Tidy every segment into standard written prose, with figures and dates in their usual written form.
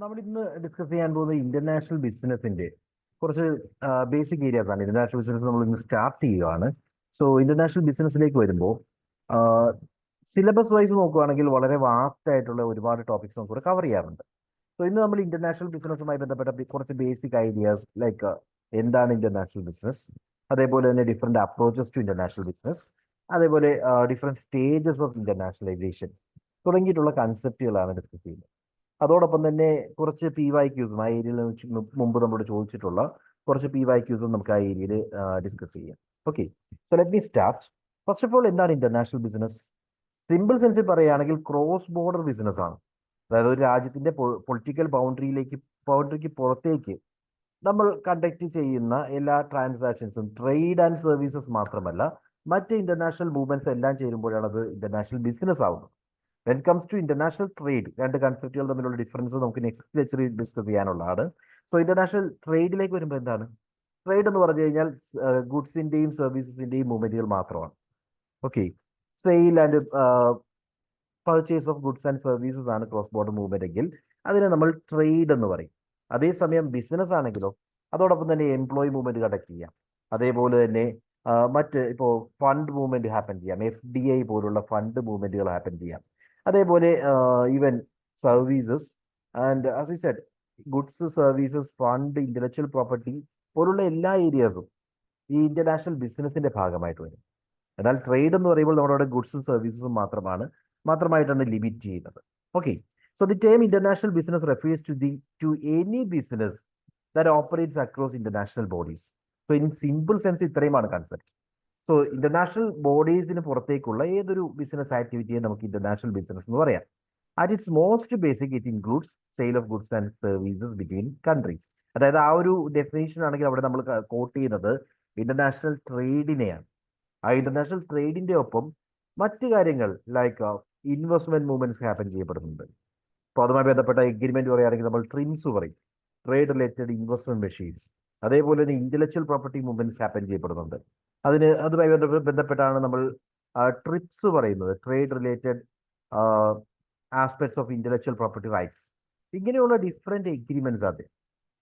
നമ്മൾ ഇന്ന് ഡിസ്കസ് ചെയ്യാൻ പോകുന്നത് ഇന്റർനാഷണൽ ബിസിനസിന്റെ കുറച്ച് ബേസിക് ഏരിയാസ് ആണ്. ഇന്റർനാഷണൽ ബിസിനസ് നമ്മൾ ഇന്ന് സ്റ്റാർട്ട് ചെയ്യുകയാണ്. സോ ഇന്റർനാഷണൽ ബിസിനസ്സിലേക്ക് വരുമ്പോൾ സിലബസ് വൈസ് നോക്കുകയാണെങ്കിൽ വളരെ വാസ്റ്റ് ആയിട്ടുള്ള ഒരുപാട് ടോപ്പിക്സ് നമുക്ക് കവർ ചെയ്യാറുണ്ട്. സോ ഇന്ന് നമ്മൾ ഇന്റർനാഷണൽ ബിസിനസ്സുമായി ബന്ധപ്പെട്ട കുറച്ച് ബേസിക് ഐഡിയാസ് ലൈക്ക് എന്താണ് ഇന്റർനാഷണൽ ബിസിനസ്, അതേപോലെ തന്നെ different approaches to international business, അതേപോലെ ഡിഫറെന്റ് സ്റ്റേജസ് ഓഫ് ഇന്റർനാഷണലൈസേഷൻ തുടങ്ങിയിട്ടുള്ള കൺസെപ്റ്റുകളാണ് ഡിസ്കസ് ചെയ്യുന്നത്. അതോടൊപ്പം തന്നെ കുറച്ച് PYQs ആ ഏരിയയിൽ മുമ്പ് നമ്മളോട് ചോദിച്ചിട്ടുള്ള കുറച്ച് PYQs നമുക്ക് ആ ഏരിയയിൽ ഡിസ്കസ് ചെയ്യാം. Okay, so let me start. First of all, എന്താണ് ഇന്റർനാഷണൽ ബിസിനസ്? സിമ്പിൾ സെൻസിൽ പറയുകയാണെങ്കിൽ ക്രോസ് ബോർഡർ ബിസിനസ് ആണ്. അതായത് ഒരു രാജ്യത്തിന്റെ പൊളിറ്റിക്കൽ ബൗണ്ടറിക്ക് പുറത്തേക്ക് നമ്മൾ കണ്ടക്ട് ചെയ്യുന്ന എല്ലാ ട്രാൻസാക്ഷൻസും ട്രേഡ് ആൻഡ് സർവീസസ് മാത്രമല്ല, മറ്റ് ഇന്റർനാഷണൽ മൂവ്മെന്റ്സ് എല്ലാം ചേരുമ്പോഴാണ് അത് ഇന്റർനാഷണൽ ബിസിനസ് ആവുന്നത്. When comes to international trade, രണ്ട് കൺസെപ്റ്റുകൾ തമ്മിലുള്ള ഡിഫറൻസ് നമുക്ക് നെക്സ്റ്റ് ലെക്ചറിൽ ഡിസ്കസ് ചെയ്യാനുള്ളതാണ്. സോ ഇന്റർനാഷണൽ ട്രേഡിലേക്ക് വരുമ്പോൾ എന്താണ് ട്രേഡ് എന്ന് പറഞ്ഞു കഴിഞ്ഞാൽ? ഗുഡ്സിന്റെയും സർവീസസിന്റെയും മൂവ്മെന്റുകൾ മാത്രമാണ്. Okay, sale and purchase of goods and services ആണ് ക്രോസ് ബോർഡർ മൂവ്മെന്റ് എങ്കിൽ അതിനെ നമ്മൾ ട്രേഡ് എന്ന് പറയും. അതേസമയം ബിസിനസ് ആണെങ്കിലോ അതോടൊപ്പം തന്നെ എംപ്ലോയി മൂവ്മെന്റ് കണ്ടക്ട് ചെയ്യാം. അതേപോലെ തന്നെ മറ്റ് ഇപ്പോൾ ഫണ്ട് മൂവ്മെന്റ് ഹാപ്പൻ ചെയ്യാം. FDI പോലുള്ള ഫണ്ട് മൂവ്മെന്റുകൾ ഹാപ്പൻ ചെയ്യാം. അതേപോലെ even services and as I said, goods, services, fund, intellectual property പോലുള്ള എല്ലാ ഏരിയാസും ഈ ഇന്റർനാഷണൽ ബിസിനസിന്റെ ഭാഗമായിട്ട് വരും. എന്നാൽ ട്രേഡ് എന്ന് പറയുമ്പോൾ നമ്മുടെ ഗുഡ്സും സർവീസസും മാത്രമായിട്ടാണ് ലിമിറ്റ് ചെയ്യുന്നത്. Okay, so the term international business refers to any business that operates across international bodies. So in simple sense ഇത്രയുമാണ് കൺസെപ്റ്റ്. സോ ഇന്റർനാഷണൽ ബോഡീസിന് പുറത്തേക്കുള്ള ഏതൊരു ബിസിനസ് ആക്ടിവിറ്റിയെ നമുക്ക് ഇന്റർനാഷണൽ ബിസിനസ് എന്ന് പറയാം. At its most basic it includes sale of goods and services between countries. അതായത് ആ ഒരു ഡെഫിനേഷൻ ആണെങ്കിൽ അവിടെ നമ്മൾ കോട്ട് ചെയ്യുന്നത് ഇന്റർനാഷണൽ ട്രേഡിനെയാണ്. ആ ഇന്റർനാഷണൽ ട്രേഡിന്റെ ഒപ്പം മറ്റു കാര്യങ്ങൾ ലൈക്ക് ഇൻവെസ്റ്റ്മെന്റ് മൂവ്മെന്റ്സ് ഹാപ്പൻ ചെയ്യപ്പെടുന്നുണ്ട്. അപ്പോൾ അതുമായി ബന്ധപ്പെട്ട എഗ്രിമെന്റ് പറയുകയാണെങ്കിൽ നമ്മൾ ട്രിംസ് പറയും, ട്രേഡ് റിലേറ്റഡ് ഇൻവെസ്റ്റ്മെന്റ് മെഷീൻസ്. അതേപോലെ തന്നെ ഇന്റലക്ച്വൽ പ്രോപ്പർട്ടി മൂവ്മെന്റ്സ് ഹാപ്പൻ ചെയ്യപ്പെടുന്നുണ്ട്. അതുമായി ബന്ധപ്പെട്ടാണ് നമ്മൾ ട്രിപ്സ് പറയുന്നത്, trade related aspects of intellectual property rights. ഇങ്ങനെയുള്ള ഡിഫറെന്റ് എഗ്രിമെന്റ്സ് ആണ്.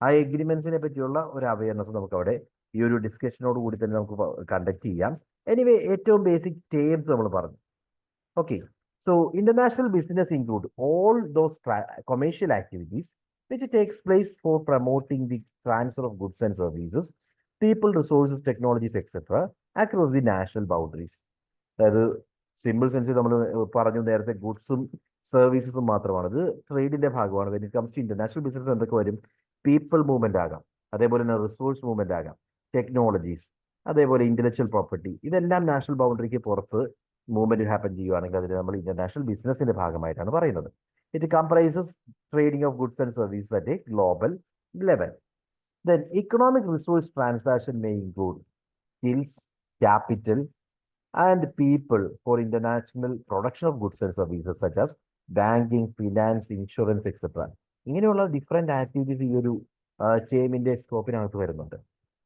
ആ എഗ്രിമെന്റ്സിനെ പറ്റിയുള്ള ഒരു അവയർനെസ് നമുക്ക് അവിടെ ഈ ഒരു ഡിസ്കഷനോട് കൂടി തന്നെ നമുക്ക് കണ്ടക്ട് ചെയ്യാം. എനിവേ, ഏറ്റവും ബേസിക് ടേംസ് നമ്മൾ പറഞ്ഞു. Okay, so international business include all those commercial activities which takes place for promoting the transfer of goods and services, people, resources, technologies, etc. across the national boundaries. അതായത് simple സെൻസിൽ നമ്മൾ പറഞ്ഞു നേരത്തെ ഗുഡ്സും സർവീസസും മാത്രമാണ്, ഇത് ട്രേഡിന്റെ ഭാഗമാണ്. When it comes to international business എന്തൊക്കെ വരും? പീപ്പിൾ മൂവ്മെന്റ് ആകാം, അതേപോലെ തന്നെ റിസോഴ്സ് മൂവ്മെന്റ് ആകാം, ടെക്നോളജീസ്, അതേപോലെ ഇന്റലക്ച്വൽ പ്രോപ്പർട്ടി. ഇതെല്ലാം നാഷണൽ ബൗണ്ടറിക്ക് പുറത്ത് മൂവ്മെന്റ് ഹാപ്പൻ ചെയ്യുകയാണെങ്കിൽ അതിന് നമ്മൾ ഇന്റർനാഷണൽ ബിസിനസിന്റെ ഭാഗമായിട്ടാണ് പറയുന്നത്. It comprises trading of goods and services at a global level. Then economic resource transaction may include skills, capital, and people for international production of goods and services such as banking, finance, insurance, etc. ഇങ്ങനെയുള്ള different activities ഈ ഒരു ടേമിന്റെ സ്കോപ്പിനകത്ത് വരുന്നുണ്ട്.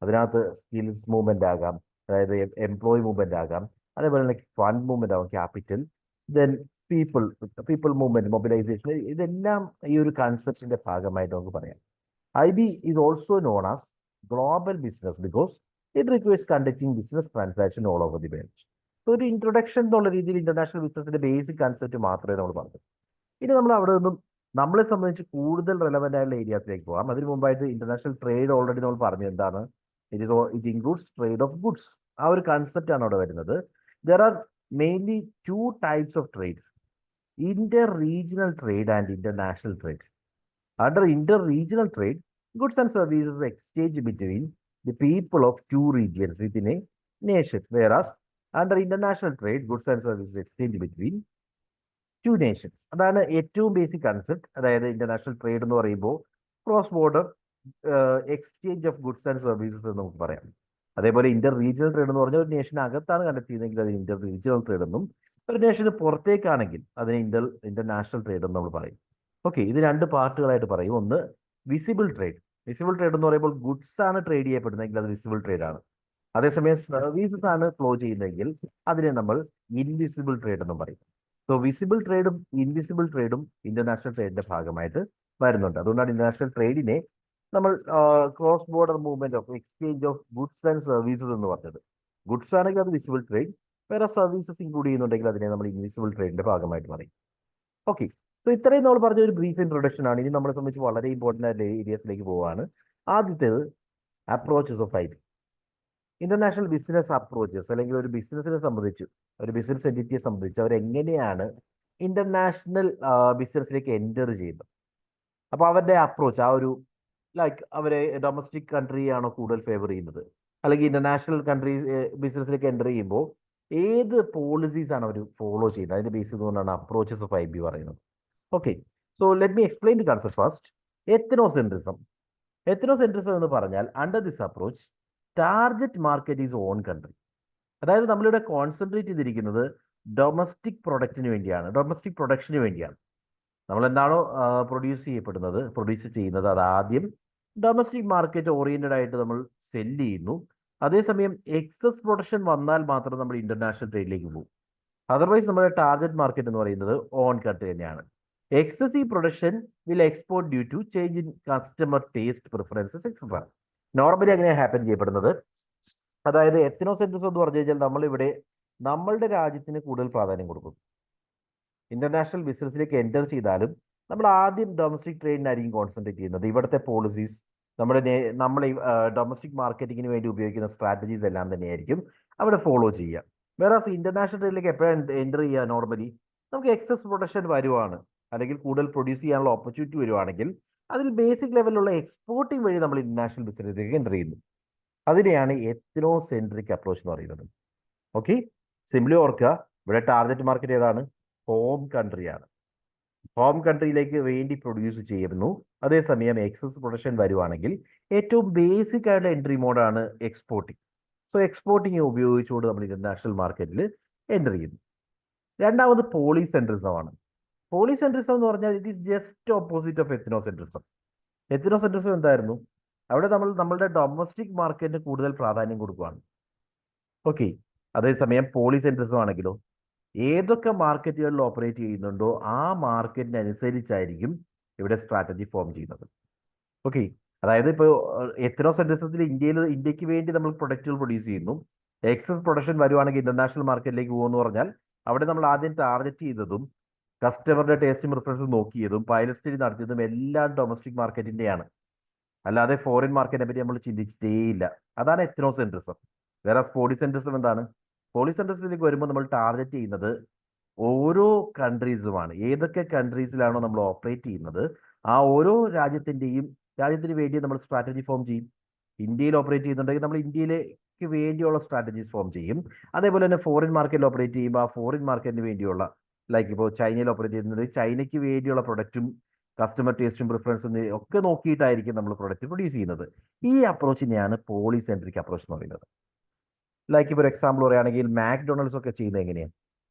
അതിനകത്ത് skills movement ആകാം, അതായത് employee movement ആകാം, അതേപോലെ തന്നെ ഫണ്ട് മൂവ്മെന്റ് ആകാം, capital, then people movement, mobilisation. ഇതെല്ലാം ഈ ഒരു കൺസെപ്റ്റിന്റെ ഭാഗമായിട്ട് നമുക്ക് പറയാം. IB is also known as global business because it requires conducting business transaction all over the world. So ഒരു ഇൻട്രൊഡക്ഷൻ എന്നുള്ള രീതിയിൽ ഇന്റർനാഷണൽ ബിസിനസിന്റെ ബേസിക് കൺസെപ്റ്റ് മാത്രമേ നമ്മൾ പറഞ്ഞു. ഇനി നമ്മൾ അവിടെ നിന്നും നമ്മളെ സംബന്ധിച്ച് കൂടുതൽ റെലവെന്റ് ആയിട്ടുള്ള ഏരിയാസിലേക്ക് പോകാം. അതിന് മുമ്പായിട്ട് ഇന്റർനാഷണൽ ട്രേഡ് ഓൾറെഡി നമ്മൾ പറഞ്ഞു എന്താണ്. It includes trade off goods. ആ ഒരു കൺസെപ്റ്റ് ആണ് അവിടെ വരുന്നത്. There are mainly 2 types of trade: inter-regional trade and international trade. Under inter-regional trade, goods and services are exchanged between the people of 2 regions within a nation, whereas under international trade, goods and services are exchanged between 2 nations. അതാണ് ഏറ്റവും basic concept. അതായത് international trade എന്ന് പറയുമ്പോൾ cross border exchange of goods and services എന്ന് നമുക്ക് പറയാം. അതേപോലെ Inter regional trade എന്ന് പറഞ്ഞാൽ ഒരു നേഷനകത്താണ് കണ്ടക്ട് ചെയ്യുന്നതെങ്കിൽ അത് ഇന്റർ റീജിയണൽ ട്രേഡ് എന്നും, ഒരു നേഷന് പുറത്തേക്കാണെങ്കിൽ അതിനെ ഇന്റർനാഷണൽ ട്രേഡ് എന്ന് നമ്മൾ പറയും. ഓക്കെ, ഇത് 2 പാർട്ടുകളായിട്ട് പറയും. ഒന്ന് വിസിബിൾ ട്രേഡ്. വിസിബിൾ ട്രേഡ് എന്ന് പറയുമ്പോൾ ഗുഡ്സ് ആണ് ട്രേഡ് ചെയ്യപ്പെടുന്നതെങ്കിൽ അത് വിസിബിൾ ട്രേഡ് ആണ്. അതേസമയം സർവീസസ് ആണ് ഫ്ലോ ചെയ്യുന്നതെങ്കിൽ അതിനെ നമ്മൾ ഇൻവിസിബിൾ ട്രേഡ് എന്നും പറയും. സോ വിസിബിൾ ട്രേഡും ഇൻവിസിബിൾ ട്രേഡും ഇന്റർനാഷണൽ ട്രേഡിന്റെ ഭാഗമായിട്ട് വരുന്നുണ്ട്. അതുകൊണ്ടാണ് ഇന്റർനാഷണൽ ട്രേഡിനെ നമ്മൾ cross border movement of exchange of goods and services എന്ന് പറഞ്ഞത്. ഗുഡ്സ് ആണെങ്കിൽ അത് വിസിബിൾ ട്രേഡ്, വേറെ സർവീസസ് ഇൻക്ലൂഡ് ചെയ്യുന്നുണ്ടെങ്കിൽ അതിനെ നമ്മൾ ഇൻവിസിബിൾ ട്രേഡിന്റെ ഭാഗമായിട്ട് പറയും. ഓക്കെ, സോ ഇത്രയും നമ്മൾ പറഞ്ഞ ഒരു ബ്രീഫ് ഇൻട്രൊഡക്ഷൻ ആണ്. ഇനി നമ്മളെ സംബന്ധിച്ച് വളരെ ഇമ്പോർട്ടൻ്റ് ആയിട്ടുള്ള ഏരിയസിലേക്ക് പോവുകയാണ്. ആദ്യത്തേത് approaches of I B. International business approaches, അല്ലെങ്കിൽ ഒരു ബിസിനസിനെ സംബന്ധിച്ച്, ഒരു ബിസിനസ് എൻറ്റിറ്റിയെ സംബന്ധിച്ച് അവരെങ്ങനെയാണ് ഇന്റർനാഷണൽ ബിസിനസ്സിലേക്ക് എൻ്റർ ചെയ്യുന്നത്. അപ്പോൾ അവരുടെ അപ്രോച്ച്, ആ ഒരു ലൈക്ക് അവരെ ഡൊമസ്റ്റിക് കൺട്രി ആണോ കൂടുതൽ ഫേവർ ചെയ്യുന്നത്, അല്ലെങ്കിൽ ഇന്റർനാഷണൽ കൺട്രി ബിസിനസ്സിലേക്ക് എൻ്റർ ചെയ്യുമ്പോൾ ഏത് പോളിസീസ് ആണ് അവർ ഫോളോ ചെയ്യുന്നത്, അതിന്റെ ബേസ് ചെയ്തുകൊണ്ടാണ് അപ്രോച്ചസ് ഓഫ് ഐ ബി പറയുന്നത്. Okay, so let me explain the concept first. Ethnocentrism. Ethnocentrism എന്ന് പറഞ്ഞാൽ under this approach target market is own country. അതായത് നമ്മളിവിടെ കോൺസെൻട്രേറ്റ് ചെയ്തിരിക്കുന്നത് ഡൊമസ്റ്റിക് പ്രൊഡക്റ്റിന് വേണ്ടിയാണ്, ഡൊമസ്റ്റിക് പ്രൊഡക്ഷന് വേണ്ടിയാണ്. നമ്മൾ എന്താണോ പ്രൊഡ്യൂസ് ചെയ്യുന്നത് അത് ആദ്യം ഡൊമസ്റ്റിക് മാർക്കറ്റ് ഓറിയന്റഡ് ആയിട്ട് നമ്മൾ സെല്ല് ചെയ്യുന്നു. അതേസമയം എക്സസ് പ്രൊഡക്ഷൻ വന്നാൽ മാത്രം നമ്മൾ ഇന്റർനാഷണൽ ട്രേഡിലേക്ക് പോകും. അതർവൈസ് നമ്മുടെ ടാർഗറ്റ് മാർക്കറ്റ് എന്ന് പറയുന്നത് ഓൺ കൺട്രി തന്നെയാണ്. Excessive production will export due to change in customer taste preferences etcetera. Normally അങ്ങനെ ഹാപ്പൻ ചെയ്യപ്പെടുന്നത്. അതായത് എത്നോസെൻട്രിസം എന്ന് പറഞ്ഞു കഴിഞ്ഞാൽ നമ്മളിവിടെ നമ്മളുടെ രാജ്യത്തിന് കൂടുതൽ പ്രാധാന്യം കൊടുക്കും. ഇന്റർനാഷണൽ ബിസിനസ്സിലേക്ക് എൻ്റർ ചെയ്താലും നമ്മൾ ആദ്യം ഡൊമസ്റ്റിക് ട്രേഡിനായിരിക്കും കോൺസെൻട്രേറ്റ് ചെയ്യുന്നത്. ഇവിടുത്തെ പോളിസീസ്, നമ്മൾ ഡൊമസ്റ്റിക് മാർക്കറ്റിങ്ങിന് വേണ്ടി ഉപയോഗിക്കുന്ന സ്ട്രാറ്റജീസ് എല്ലാം തന്നെയായിരിക്കും അവിടെ ഫോളോ ചെയ്യുക. വേറെ ഇന്റർനാഷണൽ ട്രേഡിലേക്ക് എപ്പോഴാണ് എൻ്റർ ചെയ്യുക? നോർമലി നമുക്ക് എക്സസ് പ്രൊഡക്ഷൻ വരുവാണ്, അല്ലെങ്കിൽ കൂടുതൽ പ്രൊഡ്യൂസ് ചെയ്യാനുള്ള ഓപ്പർച്യൂണിറ്റി വരുവാണെങ്കിൽ അതിൽ ബേസിക് ലെവലിലുള്ള എക്സ്പോർട്ടിംഗ് വഴി നമ്മൾ ഇന്റർനാഷണൽ ബിസിനസ്സിലേക്ക് എൻ്റർ ചെയ്യുന്നു. അതിനെയാണ് എത്നോസെൻട്രിക് അപ്രോച്ച് എന്ന് പറയുന്നത്. ഓക്കെ, സിംപ്ലി ഓർക്കുക, ഇവിടെ ടാർഗറ്റ് മാർക്കറ്റ് ഏതാണ്? ഹോം കൺട്രിയാണ്. ഹോം കൺട്രിയിലേക്ക് വേണ്ടി പ്രൊഡ്യൂസ് ചെയ്യുന്നു. അതേസമയം എക്സസ് പ്രൊഡക്ഷൻ വരുവാണെങ്കിൽ ഏറ്റവും ബേസിക് ആയിട്ടുള്ള എൻട്രി മോഡാണ് എക്സ്പോർട്ടിങ്. സോ എക്സ്പോർട്ടിങ് ഉപയോഗിച്ചുകൊണ്ട് നമ്മൾ ഇന്റർനാഷണൽ മാർക്കറ്റിൽ എൻ്റർ ചെയ്യുന്നു. രണ്ടാമത് പോളിസെൻട്രിസം ആണ്. പോളിസെൻട്രിസം എന്ന് പറഞ്ഞാൽ it is just opposite of ethnocentrism. Ethnocentrism എന്തായിരുന്നു? അവിടെ നമ്മൾ നമ്മളുടെ ഡൊമസ്റ്റിക് മാർക്കറ്റിന് കൂടുതൽ പ്രാധാന്യം കൊടുക്കുകയാണ്. ഓക്കെ, അതേസമയം പോളിസെൻട്രിസം ആണെങ്കിലോ ഏതൊക്കെ മാർക്കറ്റുകളിൽ ഓപ്പറേറ്റ് ചെയ്യുന്നുണ്ടോ ആ മാർക്കറ്റിനനുസരിച്ചായിരിക്കും ഇവിടെ സ്ട്രാറ്റജി ഫോം ചെയ്യുന്നത്. ഓക്കെ, അതായത് ഇപ്പോൾ എത്നോസെൻട്രിസത്തിൽ ഇന്ത്യക്ക് വേണ്ടി നമ്മൾ പ്രൊഡക്റ്റുകൾ പ്രൊഡ്യൂസ് ചെയ്യുന്നു. എക്സസ് പ്രൊഡക്ഷൻ വരുവാണെങ്കിൽ ഇന്റർനാഷണൽ മാർക്കറ്റിലേക്ക് പോകുമെന്ന് പറഞ്ഞാൽ അവിടെ നമ്മൾ ആദ്യം ടാർഗറ്റ് ചെയ്തതും കസ്റ്റമറുടെ ടേസ്റ്റും പ്രിഫറൻസും നോക്കിയതും പൈലറ്റ് സ്റ്റഡി നടത്തിയതും എല്ലാം ഡൊമസ്റ്റിക് മാർക്കറ്റിന്റെയാണ്, അല്ലാതെ ഫോറിൻ മാർക്കറ്റിനെ പറ്റി നമ്മൾ ചിന്തിച്ചിട്ടേയില്ല. അതാണ് എത്നോസെൻട്രിസം. വേറെ പോളിസെൻട്രിസം എന്താണ്? പോളിസെൻട്രിസത്തിലേക്ക് വരുമ്പോൾ നമ്മൾ ടാർഗറ്റ് ചെയ്യുന്നത് ഓരോ കൺട്രീസുമാണ്. ഏതൊക്കെ കൺട്രീസിലാണോ നമ്മൾ ഓപ്പറേറ്റ് ചെയ്യുന്നത് ആ ഓരോ രാജ്യത്തിന് വേണ്ടി നമ്മൾ സ്ട്രാറ്റജി ഫോം ചെയ്യും. ഇന്ത്യയിൽ ഓപ്പറേറ്റ് ചെയ്യുന്നുണ്ടെങ്കിൽ നമ്മൾ ഇന്ത്യയിലേക്ക് വേണ്ടിയുള്ള സ്ട്രാറ്റജീസ് ഫോം ചെയ്യും. അതേപോലെ തന്നെ ഫോറിൻ മാർക്കറ്റിൽ ഓപ്പറേറ്റ് ചെയ്യുമ്പോൾ ആ ഫോറിൻ മാർക്കറ്റിന് വേണ്ടിയുള്ള, ലൈക്ക് ഇപ്പോൾ ചൈനയിൽ ഓപ്പറേറ്റ് ചെയ്യുന്നുണ്ടെങ്കിൽ ചൈനയ്ക്ക് വേണ്ടിയുള്ള പ്രൊഡക്റ്റും കസ്റ്റമർ ടേസ്റ്റും പ്രിഫറൻസും ഒക്കെ നോക്കിയിട്ടായിരിക്കും നമ്മൾ പ്രൊഡക്റ്റ് പ്രൊഡ്യൂസ് ചെയ്യുന്നത്. ഈ അപ്രോച്ചിനെയാണ് പോളിസെൻട്രിക് അപ്രോച്ച് എന്ന് പറയുന്നത്. ലൈക്ക് ഇപ്പോൾ ഒരു എക്സാമ്പിൾ പറയുകയാണെങ്കിൽ മാക്ഡൊണാൾഡ്സ് ഒക്കെ ചെയ്യുന്നത് എങ്ങനെയാണ്?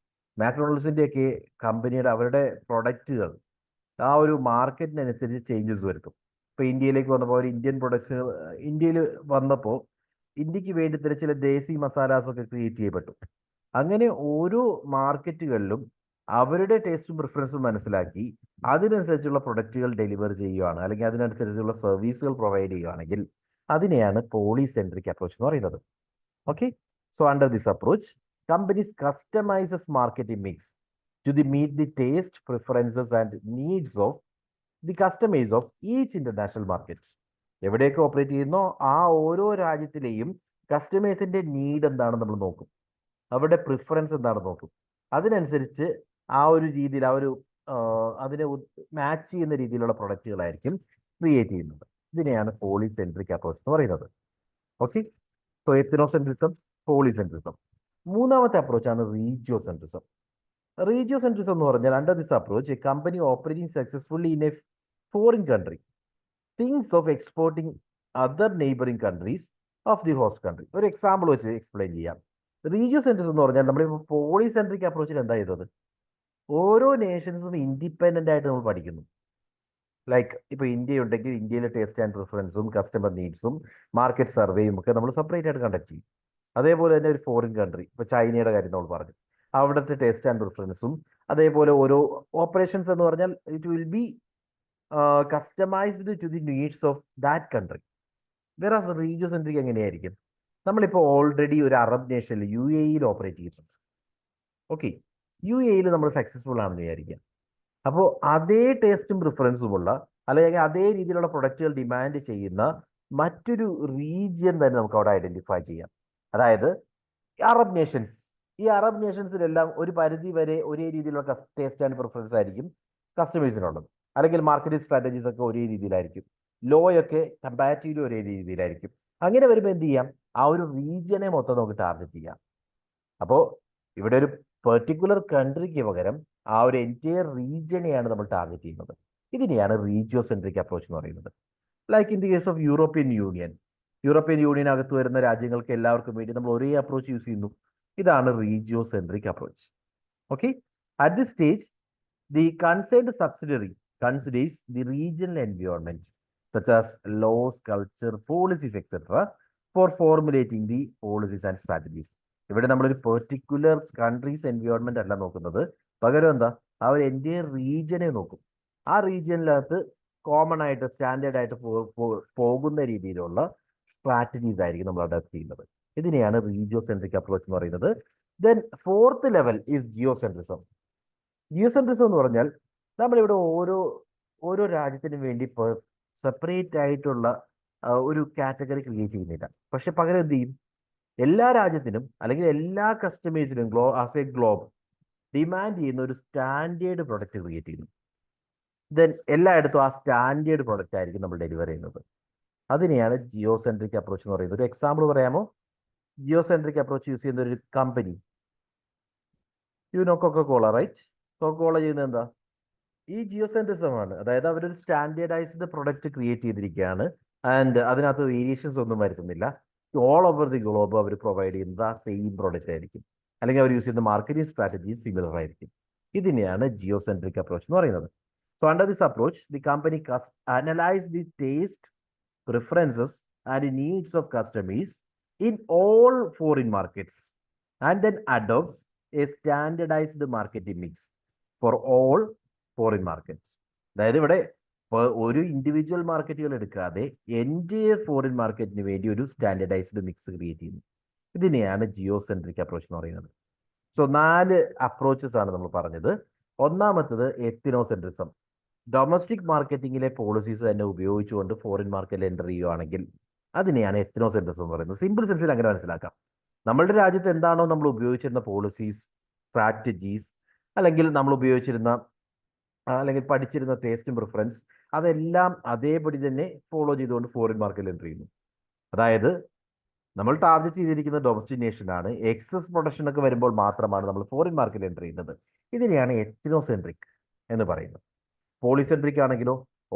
മാക്ഡൊണാൾഡ്സിന്റെ ഒക്കെ കമ്പനിയുടെ അവരുടെ പ്രൊഡക്റ്റുകൾ ആ ഒരു മാർക്കറ്റിനനുസരിച്ച് ചേഞ്ചസ് വരുത്തും. ഇപ്പോൾ ഇന്ത്യയിലേക്ക് വന്നപ്പോൾ ഒരു ഇന്ത്യൻ പ്രൊഡക്ട്സ് ഇന്ത്യയിൽ വന്നപ്പോൾ ഇന്ത്യക്ക് വേണ്ടി തന്നെ ചില ദേശി മസാലാസ് ഒക്കെ ക്രിയേറ്റ് ചെയ്യപ്പെട്ടു. അങ്ങനെ ഓരോ മാർക്കറ്റുകളിലും അവരുടെ ടേസ്റ്റും പ്രിഫറൻസും മനസ്സിലാക്കി അതിനനുസരിച്ചുള്ള പ്രൊഡക്റ്റുകൾ ഡെലിവർ ചെയ്യുകയാണ്, അല്ലെങ്കിൽ അതിനനുസരിച്ചുള്ള സർവീസുകൾ പ്രൊവൈഡ് ചെയ്യുകയാണെങ്കിൽ അതിനെയാണ് പോളിസെൻട്രിക് അപ്രോച്ച് എന്ന് പറയുന്നത്. Okay, so under this approach companies customizes marketing mix to meet the taste preferences and needs of the customers of each international market. എവിടെയൊക്കെ ഓപ്പറേറ്റ് ചെയ്യുന്നോ ആ ഓരോ രാജ്യത്തിലെയും കസ്റ്റമേഴ്സിന്റെ നീഡ് എന്താണെന്ന് നമ്മൾ നോക്കും, അവരുടെ പ്രിഫറൻസ് എന്താണെന്ന് നോക്കും. അതിനനുസരിച്ച് ആ ഒരു രീതിയിൽ അതിനെ മാച്ച് ചെയ്യുന്ന രീതിയിലുള്ള പ്രൊഡക്റ്റുകളായിരിക്കും ക്രിയേറ്റ് ചെയ്യുന്നത്. ഇതിനെയാണ് പോളിസെൻട്രിക് അപ്രോച്ച് എന്ന് പറയുന്നത്. Okay, so ethnocentrism, polycentrism. മൂന്നാമത്തെ അപ്രോച്ചാണ് റീജിയോസെൻട്രിസം. റീജിയോസെൻട്രിസം എന്ന് പറഞ്ഞാൽ under this approach a company operating successfully in a foreign country thinks of exporting other neighbouring countries of the host country. ഒരു എക്സാമ്പിൾ വെച്ച് എക്സ്പ്ലെയിൻ ചെയ്യാം. Regiocentrism എന്ന് പറഞ്ഞാൽ നമ്മളിപ്പോൾ പോളിസെൻട്രിക് അപ്രോച്ചിൽ എന്താ ചെയ്തത്? ഓരോ നേഷൻസും ഇൻഡിപെൻഡന്റ് ആയിട്ട് നമ്മൾ പഠിക്കുന്നു. ലൈക്ക് ഇപ്പോൾ ഇന്ത്യ ഉണ്ടെങ്കിൽ ഇന്ത്യയിലെ ടേസ്റ്റ് ആൻഡ് പ്രിഫറൻസും കസ്റ്റമർ നീഡ്സും മാർക്കറ്റ് സർവേയും ഒക്കെ നമ്മൾ സെപ്പറേറ്റ് ആയിട്ട് കണ്ടക്ട് ചെയ്യും. അതേപോലെ തന്നെ ഒരു ഫോറിൻ കൺട്രി, ഇപ്പോൾ ചൈനയുടെ കാര്യം നമ്മൾ പറഞ്ഞു, അവിടുത്തെ ടേസ്റ്റ് ആൻഡ് പ്രിഫറൻസും അതേപോലെ ഓരോ ഓപ്പറേഷൻസ് എന്ന് പറഞ്ഞാൽ it will be customised to the needs of that country. വേറെ റീജിയോ സെൻട്രിക് എങ്ങനെയായിരിക്കും? നമ്മളിപ്പോൾ ഓൾറെഡി ഒരു അറബ് നേഷനിൽ UAE ഓപ്പറേറ്റ് ചെയ്യുന്നുണ്ട്. ഓക്കെ, UAE നമ്മൾ സക്സസ്ഫുൾ ആണെന്ന് വിചാരിക്കാം. അപ്പോൾ അതേ ടേസ്റ്റും പ്രിഫറൻസും ഉള്ള, അല്ലെങ്കിൽ അതേ രീതിയിലുള്ള പ്രൊഡക്റ്റുകൾ ഡിമാൻഡ് ചെയ്യുന്ന മറ്റൊരു റീജിയൻ തന്നെ നമുക്ക് അവിടെ ഐഡന്റിഫൈ ചെയ്യാം. അതായത് അറബ് നേഷൻസ്. ഈ അറബ് നേഷൻസിലെല്ലാം ഒരു പരിധി വരെ ഒരേ രീതിയിലുള്ള ടേസ്റ്റ് ആൻഡ് പ്രിഫറൻസ് ആയിരിക്കും കസ്റ്റമേഴ്സിനുള്ളത്. അല്ലെങ്കിൽ മാർക്കറ്റിംഗ് സ്ട്രാറ്റജീസ് ഒക്കെ ഒരേ രീതിയിലായിരിക്കും. ലോയൊക്കെ കമ്പാരിറ്റീവ്ലി ഒരേ രീതിയിലായിരിക്കും. അങ്ങനെ വരുമ്പോൾ എന്ത് ചെയ്യാം? ആ ഒരു റീജിയനെ മൊത്തം നമുക്ക് ടാർഗറ്റ് ചെയ്യാം. അപ്പോൾ ഇവിടെ ഒരു പെർട്ടിക്കുലർ കൺട്രിക്ക് പകരം ആ ഒരു എൻറ്റയർ റീജിയനെയാണ് നമ്മൾ ടാർഗറ്റ് ചെയ്യുന്നത്. ഇതിനെയാണ് റീജിയോ സെൻട്രിക് അപ്രോച്ച് എന്ന് പറയുന്നത്. Like in the case of European union. European യൂണിയനകത്ത് വരുന്ന രാജ്യങ്ങൾക്ക് എല്ലാവർക്കും വേണ്ടി നമ്മൾ ഒരേ അപ്രോച്ച് യൂസ് ചെയ്യുന്നു. ഇതാണ് regiocentric approach. Okay, at this stage the concerned subsidiary considers the regional environment such as laws, culture, policies, etc. for formulating the policies and strategies. ഇവിടെ നമ്മളൊരു പെർട്ടിക്കുലർ കൺട്രീസ് എൻവയോൺമെന്റ് അല്ല നോക്കുന്നത്, പകരം എന്താ, ആ ഒരു എൻറ്റയർ റീജിയനെ നോക്കും. ആ റീജിയനിനകത്ത് കോമൺ ആയിട്ട് സ്റ്റാൻഡേർഡ് ആയിട്ട് പോകുന്ന രീതിയിലുള്ള സ്ട്രാറ്റജീസ് ആയിരിക്കും നമ്മൾ അഡോപ്റ്റ് ചെയ്യുന്നത്. ഇതിനെയാണ് റീജിയോ സെൻട്രിക് അപ്രോച്ച് എന്ന് പറയുന്നത്. Then fourth level is geocentrism. Geocentrism എന്ന് പറഞ്ഞാൽ നമ്മളിവിടെ ഓരോ രാജ്യത്തിനും വേണ്ടി സെപ്പറേറ്റ് ആയിട്ടുള്ള ഒരു കാറ്റഗറി ക്രിയേറ്റ് ചെയ്യുന്നില്ല. പക്ഷെ പകരം എന്ത് ചെയ്യും? എല്ലാ രാജ്യത്തിനും അല്ലെങ്കിൽ എല്ലാ കസ്റ്റമേഴ്സിനും ആസ് എ ഗ്ലോബ് ഡിമാൻഡ് ചെയ്യുന്ന ഒരു സ്റ്റാൻഡേർഡ് പ്രൊഡക്റ്റ് ക്രിയേറ്റ് ചെയ്യുന്നു. ദെൻ എല്ലായിടത്തും ആ സ്റ്റാൻഡേർഡ് പ്രൊഡക്റ്റ് ആയിരിക്കും നമ്മൾ ഡെലിവർ ചെയ്യുന്നത്. അതിനെയാണ് ജിയോസെൻട്രിക് അപ്രോച്ച് എന്ന് പറയുന്നത്. ഒരു എക്സാമ്പിൾ പറയാമോ? ജിയോസെൻട്രിക് അപ്രോച്ച് യൂസ് ചെയ്യുന്ന ഒരു കമ്പനി, കൊക്കോകോള, റൈറ്റ്? കൊക്കോകോള ചെയ്യുന്നത് എന്താ? ഈ ജിയോസെൻട്രിസം ആണ്. അതായത് അവരൊരു സ്റ്റാൻഡേർഡൈസ്ഡ് പ്രൊഡക്റ്റ് ക്രിയേറ്റ് ചെയ്തിരിക്കുകയാണ്. ആൻഡ് അതിനകത്ത് വേരിയേഷൻസ് ഒന്നും വരുത്തുന്നില്ല. ഓൾ ഓവർ ദി ഗ്ലോബ് അവർ പ്രൊവൈഡ് ചെയ്യുന്നത് ആ സെയിം പ്രൊഡക്റ്റ് ആയിരിക്കും. അല്ലെങ്കിൽ അവർ യൂസ് ചെയ്യുന്ന മാർക്കറ്റിംഗ് സ്ട്രാറ്റജി സിമിലർ ആയിരിക്കും. ഇതിനെയാണ് ജിയോസെൻട്രിക് അപ്രോച്ച് എന്ന് പറയുന്നത്. So under this approach the company analyse the taste, preferences and needs of customers in all foreign markets and then adopts a standardized marketing mix for all foreign markets. അതായത് ഇവിടെ ഒരു individual മാർക്കറ്റുകൾ എടുക്കാതെ entire foreign മാർക്കറ്റിന് വേണ്ടി ഒരു standardised mix create ചെയ്യുന്നു. ഇതിനെയാണ് geocentric approach എന്ന് പറയുന്നത്. സോ 4 അപ്രോച്ചസ് ആണ് നമ്മൾ പറഞ്ഞത്. ഒന്നാമത്തത് എത്തിനോസെൻട്രിസം. ഡൊമസ്റ്റിക് മാർക്കറ്റിംഗിലെ പോളിസീസ് തന്നെ ഉപയോഗിച്ചുകൊണ്ട് ഫോറിൻ മാർക്കറ്റിൽ എൻ്റർ ചെയ്യുകയാണെങ്കിൽ അതിനെയാണ് എത്തിനോസെൻട്രിസം എന്ന് പറയുന്നത്. സിമ്പിൾ സെൻസിൽ അങ്ങനെ മനസ്സിലാക്കാം. നമ്മളുടെ രാജ്യത്ത് എന്താണോ നമ്മൾ ഉപയോഗിച്ചിരുന്ന പോളിസീസ്, സ്ട്രാറ്റജീസ്, അല്ലെങ്കിൽ നമ്മൾ ഉപയോഗിച്ചിരുന്ന അല്ലെങ്കിൽ പഠിച്ചിരുന്ന ടേസ്റ്റും പ്രിഫറൻസ്, അതെല്ലാം അതേപടി തന്നെ ഫോളോ ചെയ്തുകൊണ്ട് ഫോറിൻ മാർക്കറ്റിൽ എൻ്റർ ചെയ്യുന്നു. അതായത് നമ്മൾ ടാർഗറ്റ് ചെയ്തിരിക്കുന്ന ഡൊമസ്റ്റിനേഷൻ ആണ്. എക്സസ് പ്രൊഡക്ഷൻ ഒക്കെ വരുമ്പോൾ മാത്രമാണ് നമ്മൾ ഫോറിൻ മാർക്കറ്റിൽ എൻ്റർ ചെയ്യുന്നത്. ഇതിനെയാണ് എത്തിനോസെൻട്രിക് എന്ന് പറയുന്നത്. പോളിസെൻട്രിക് ആണെങ്കിലോ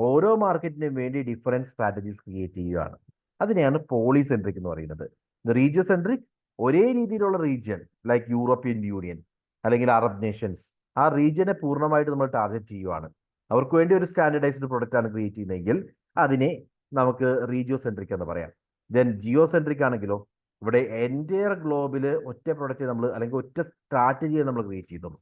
ഓരോ മാർക്കറ്റിനും വേണ്ടി ഡിഫറൻറ്റ് സ്ട്രാറ്റജീസ് ക്രിയേറ്റ് ചെയ്യുകയാണ്. അതിനെയാണ് പോളിസെൻട്രിക് എന്ന് പറയുന്നത്. റീജിയോ സെൻട്രിക് ഒരേ രീതിയിലുള്ള റീജിയൻ ലൈക്ക് യൂറോപ്യൻ യൂണിയൻ അല്ലെങ്കിൽ അറബ് നേഷൻസ്, ആ റീജിയനെ പൂർണ്ണമായിട്ട് നമ്മൾ ടാർഗറ്റ് ചെയ്യുകയാണ്. അവർക്ക് വേണ്ടി ഒരു സ്റ്റാൻഡർഡൈസ്ഡ് പ്രൊഡക്റ്റ് ആണ് ക്രിയേറ്റ് ചെയ്യുന്നതെങ്കിൽ അതിനെ നമുക്ക് റീജിയോ സെൻട്രിക് എന്ന് പറയാം. ദെൻ ജിയോ സെൻട്രിക് ആണെങ്കിലോ ഇവിടെ എൻറ്റയർ ഗ്ലോബിൽ ഒറ്റ പ്രൊഡക്റ്റ് നമ്മൾ അല്ലെങ്കിൽ ഒറ്റ സ്ട്രാറ്റജിയെ നമ്മൾ ക്രിയേറ്റ് ചെയ്യുന്നു.